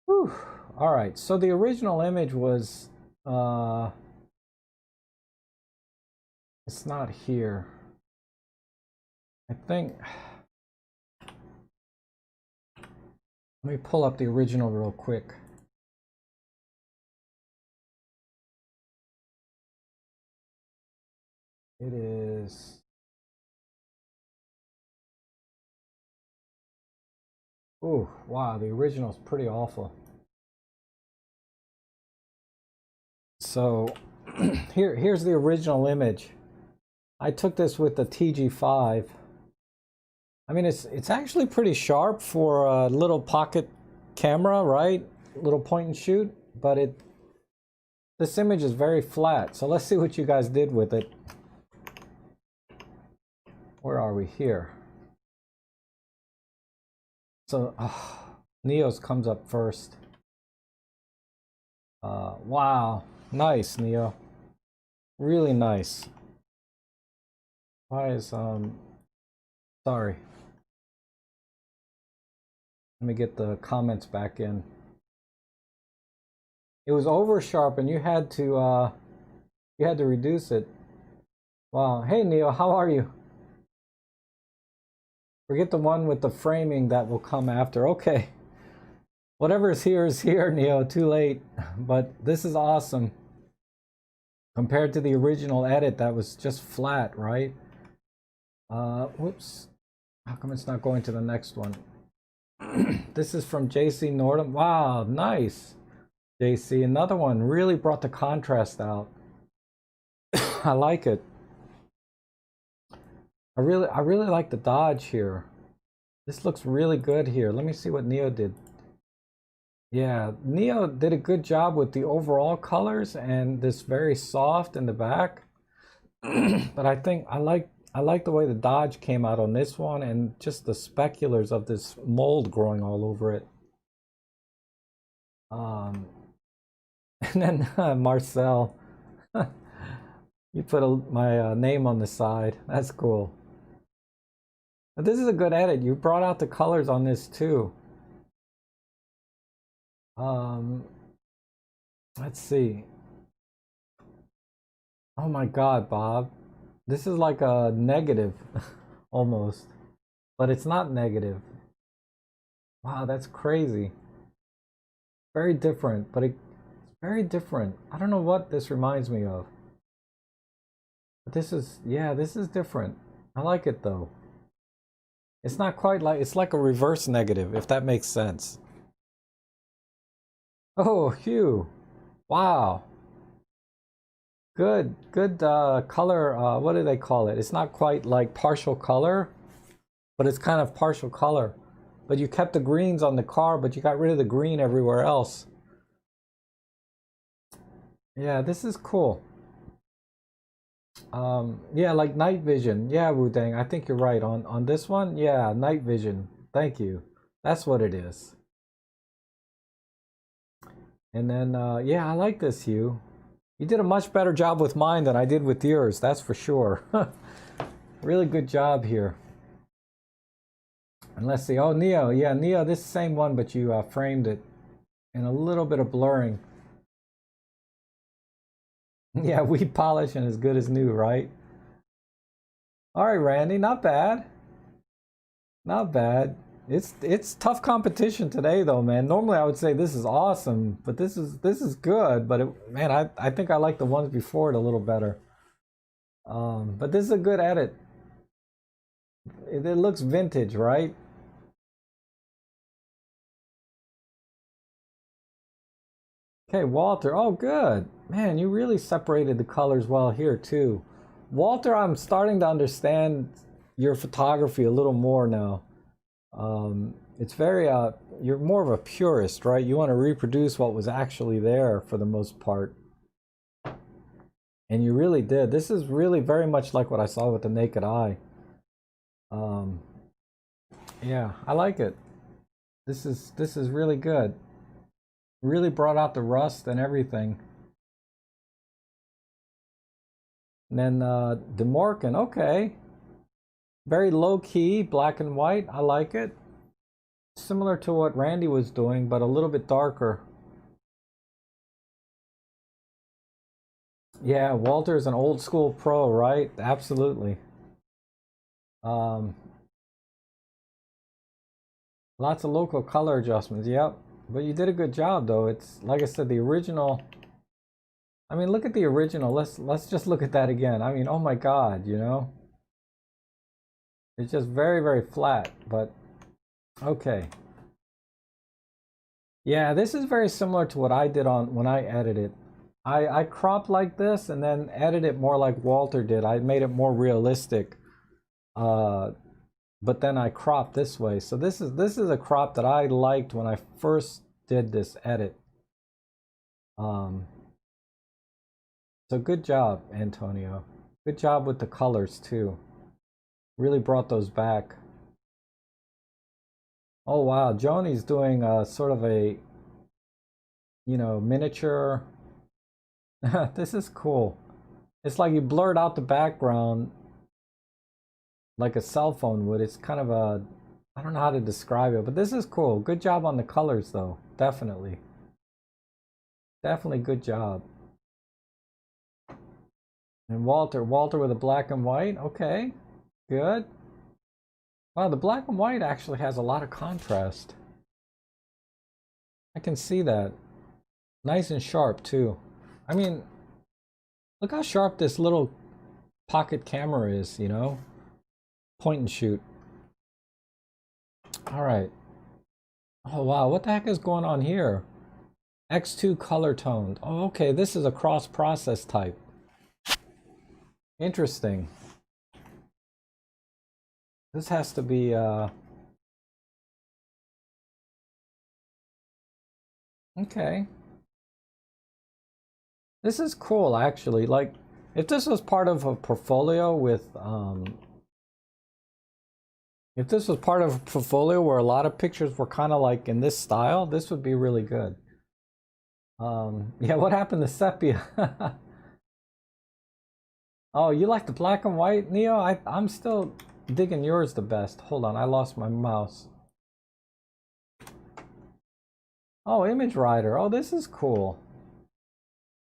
Whew. All right. So the original image was, it's not here. I think, let me pull up the original real quick. It is, oh, wow, the original's pretty awful. So here's the original image. I took this with the TG5. I mean, it's actually pretty sharp for a little pocket camera, right? Little point and shoot, but this image is very flat. So let's see what you guys did with it. Where are we here? So Neo's comes up first. Wow, nice, Neo. Really nice. Why is sorry. Let me get the comments back in. It was over sharp and you had to reduce it. Wow. Hey Neo, how are you? Forget the one with the framing that will come after. Okay. Whatever's here is here, Neo. Too late. But this is awesome. Compared to the original edit that was just flat, right? Whoops. How come it's not going to the next one? This is from JC Nordum. Wow, nice. JC, another one. Really brought the contrast out. I like it. I really like the dodge here. This looks really good here. Let me see what Neo did. Yeah, Neo did a good job with the overall colors and this very soft in the back. But I think I like the way the Dodge came out on this one and just the speculars of this mold growing all over it. Um, and then Marcel, you put my name on the side. That's cool. But this is a good edit. You brought out the colors on this too. Um, let's see. Oh my God, Bob. This is like a negative almost, but it's not negative. Wow, that's crazy. Very different, but it's very different. I don't know what this reminds me of. But this is, yeah, this is different. I like it though. It's not quite like, it's like a reverse negative, if that makes sense. Oh, Hugh. Wow. Good color. What do they call it? It's not quite like partial color, but it's kind of partial color. But you kept the greens on the car, but you got rid of the green everywhere else. Yeah, this is cool. Yeah, like night vision. Yeah, Wu Dang, I think you're right on this one. Yeah, night vision. Thank you. That's what it is. And then yeah, I like this, Hugh. You did a much better job with mine than I did with yours. That's for sure. Really good job here. And let's see. Oh, Neo. Yeah, Neo. This same one, but you framed it in a little bit of blurring. Yeah, we polish and as good as new, right? All right, Randy. Not bad. Not bad. It's tough competition today, though, man. Normally, I would say this is awesome, but this is good. But man, I think I like the ones before it a little better. But this is a good edit. It looks vintage, right? Okay, Walter. Oh, good. Man, you really separated the colors well here, too. Walter, I'm starting to understand your photography a little more now. It's very, you're more of a purist, right? You want to reproduce what was actually there for the most part. And you really did. This is really very much like what I saw with the naked eye. Um, yeah, I like it. This is really good. Really brought out the rust and everything. And then DeMorgan, okay. Very low key, black and white. I like it. Similar to what Randy was doing, but a little bit darker. Yeah, Walter's an old school pro, right? Absolutely. Um, Lots of local color adjustments. Yep. But you did a good job, though. It's like I said, the original. I mean, look at the original. Let's just look at that again. I mean, oh my God, you know, it's just very very flat. But okay. Yeah, this is very similar to what I did on when I edited. I cropped like this and then edited it more like Walter did. I made it more realistic. Uh, but then I cropped this way. So this is a crop that I liked when I first did this edit. Um, so good job, Antonio. Good job with the colors too. Really brought those back. Oh wow, Joni's doing sort of a, miniature. This is cool. It's like you blurred out the background like a cell phone would. It's kind of a, I don't know how to describe it, but this is cool. Good job on the colors though. Definitely. Definitely good job. And Walter with a black and white. Okay. Good. Wow, the black and white actually has a lot of contrast. I can see that. Nice and sharp too. I mean, look how sharp this little pocket camera is, point and shoot. All right. Oh wow, what the heck is going on here? X2 color toned. Oh, okay, this is a cross process type. Interesting. This has to be Okay. This is cool, actually. Like, if this was part of a portfolio with, if this was part of a portfolio where a lot of pictures were kind of like in this style, this would be really good. Yeah, what happened to sepia? Oh, you like the black and white, Neo? I'm still digging yours the best. Hold on, I lost my mouse. Oh, Image Writer. Oh, this is cool.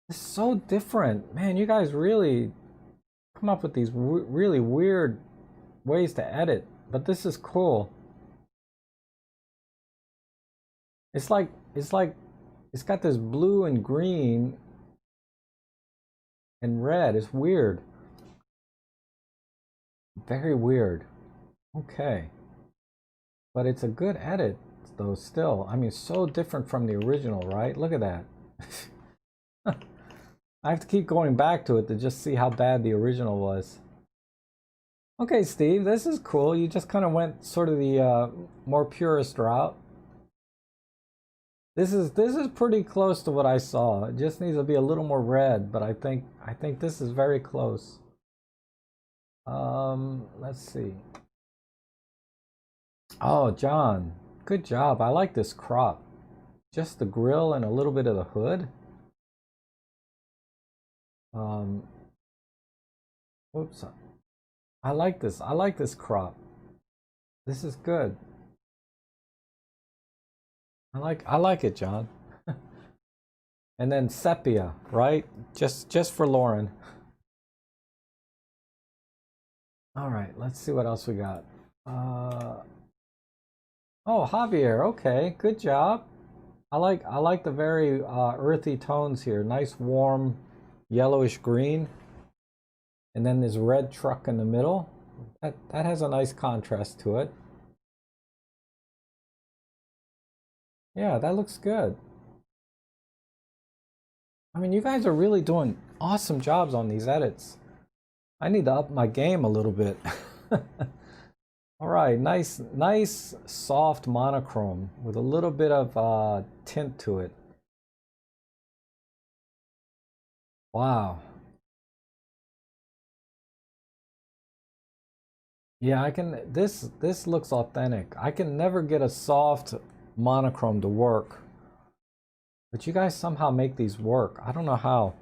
It's so different. Man, you guys really come up with these really weird ways to edit, but this is cool. It's like it's got this blue and green and red. It's weird. Very weird. Okay. But it's a good edit though still. I mean, so different from the original, right? Look at that. I have to keep going back to it to just see how bad the original was. Okay, Steve, this is cool. You just kind of went sort of the more purist route. This is pretty close to what I saw. It just needs to be a little more red, but I think this is very close. Let's see. Oh, John, good job. I like this crop. Just the grill and a little bit of the hood. Oops. I like this. I like this crop. This is good. I like it, John. And then sepia, right? Just for Lauren. All right, let's see what else we got. Oh, Javier. Okay, good job. I like the very earthy tones here. Nice warm yellowish green. And then this red truck in the middle. That has a nice contrast to it. Yeah, that looks good. I mean, you guys are really doing awesome jobs on these edits. I need to up my game a little bit. All right, nice soft monochrome with a little bit of tint to it. Wow. Yeah, I can, this looks authentic. I can never get a soft monochrome to work. But you guys somehow make these work. I don't know how.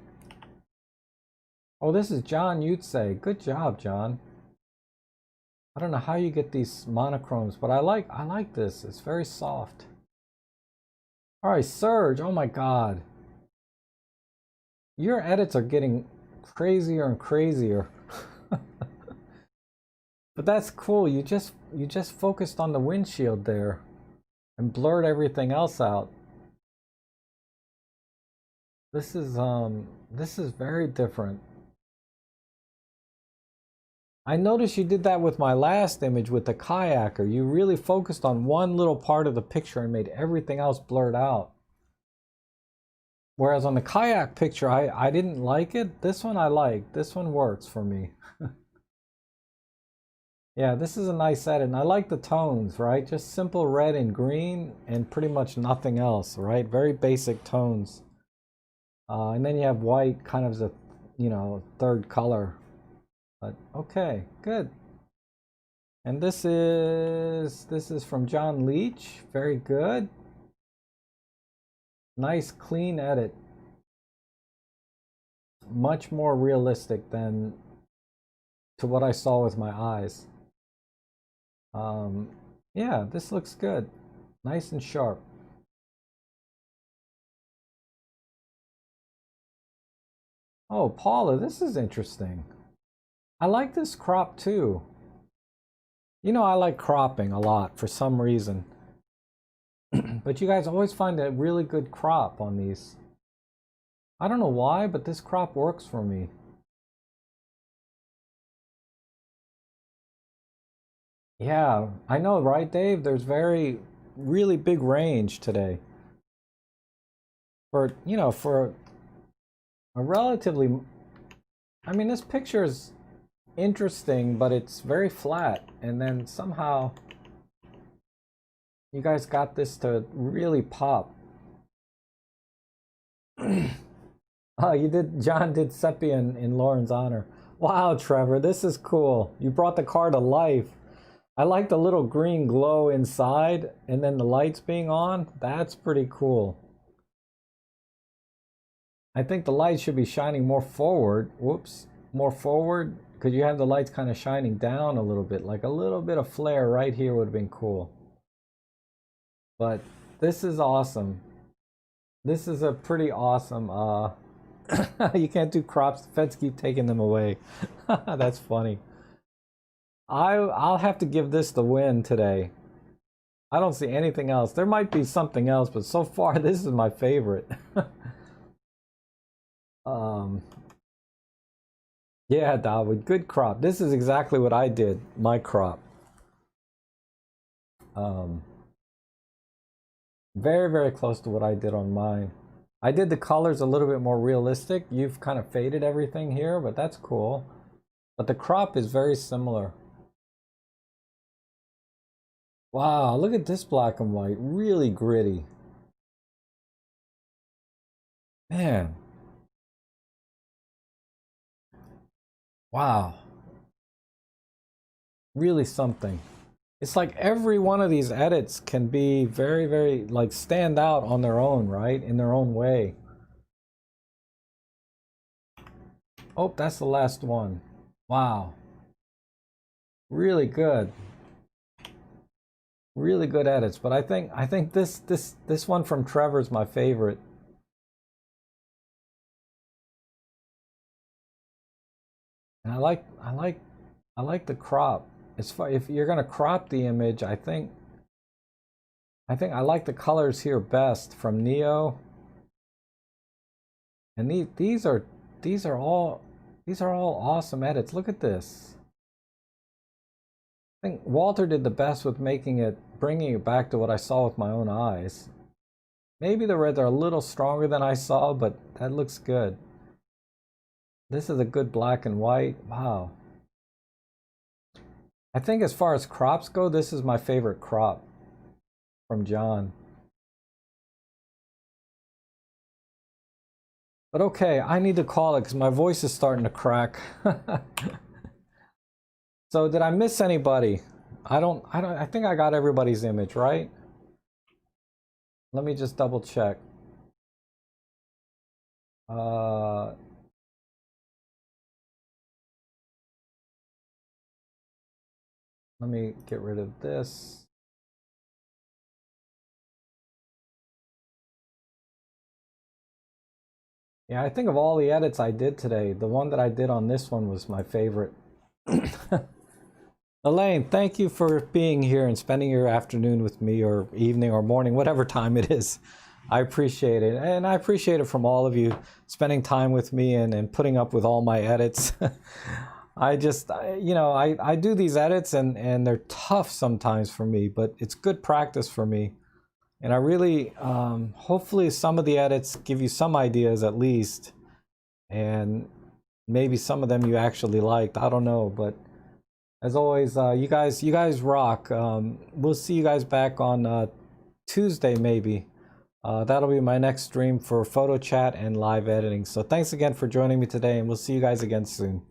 Oh, this is John Yutze. Good job, John. I don't know how you get these monochromes, but I like this. It's very soft. All right, Serge. Oh my God. Your edits are getting crazier and crazier. But that's cool. You just focused on the windshield there and blurred everything else out. This is very different. I noticed you did that with my last image with the kayaker. You really focused on one little part of the picture and made everything else blurred out. Whereas on the kayak picture, I didn't like it. This one I like. This one works for me. Yeah, this is a nice edit. And I like the tones, right? Just simple red and green and pretty much nothing else, right? Very basic tones. And then you have white kind of as a, third color. But okay, good. And this is from John Leach. Very good. Nice clean edit. Much more realistic than to what I saw with my eyes. Yeah, this looks good. Nice and sharp. Oh, Paula, this is interesting. I like this crop too. I like cropping a lot for some reason. But you guys always find a really good crop on these. I don't know why, but this crop works for me. Yeah, I know, right, Dave? There's really big range today. For a relatively, I mean, this picture is interesting, but it's very flat. And then somehow you guys got this to really pop. Oh, John did sepia in Lauren's honor. Wow, Trevor, this is cool. You brought the car to life. I like the little green glow inside and then the lights being on. That's pretty cool. I think the lights should be shining more forward. Whoops, more forward, because you have the lights kind of shining down a little bit. Like a little bit of flare right here would have been cool. But this is awesome. This is a pretty awesome, you can't do crops. The feds keep taking them away. That's funny. I'll have to give this the win today. I don't see anything else. There might be something else, but so far this is my favorite. Yeah, Dawood, good crop. This is exactly what I did, my crop. Very, very close to what I did on mine. I did the colors a little bit more realistic. You've kind of faded everything here, but that's cool. But the crop is very similar. Wow, look at this black and white. Really gritty. Man. Wow. Really something. It's like every one of these edits can be very, very, like, stand out on their own, right? In their own way. Oh, that's the last one. Wow. Really good. Really good edits, but I think this one from Trevor is my favorite. And I like the crop. As far if you're gonna crop the image, I think I like the colors here best from Neo. And these are all awesome edits. Look at this. I think Walter did the best with bringing it back to what I saw with my own eyes. Maybe the reds are a little stronger than I saw, but that looks good. This is a good black and white. Wow. I think as far as crops go, this is my favorite crop from John. But okay, I need to call it because my voice is starting to crack. So did I miss anybody? I think I got everybody's image, right? Let me just double check. Let me get rid of this. Yeah, I think of all the edits I did today, the one that I did on this one was my favorite. Elaine, thank you for being here and spending your afternoon with me, or evening or morning, whatever time it is. I appreciate it. And I appreciate it from all of you spending time with me and putting up with all my edits. I do these edits and they're tough sometimes for me, but it's good practice for me. And I really, hopefully some of the edits give you some ideas at least. And maybe some of them you actually liked. I don't know, but as always, you guys rock. We'll see you guys back on Tuesday maybe. That'll be my next stream for photo chat and live editing. So thanks again for joining me today, and we'll see you guys again soon.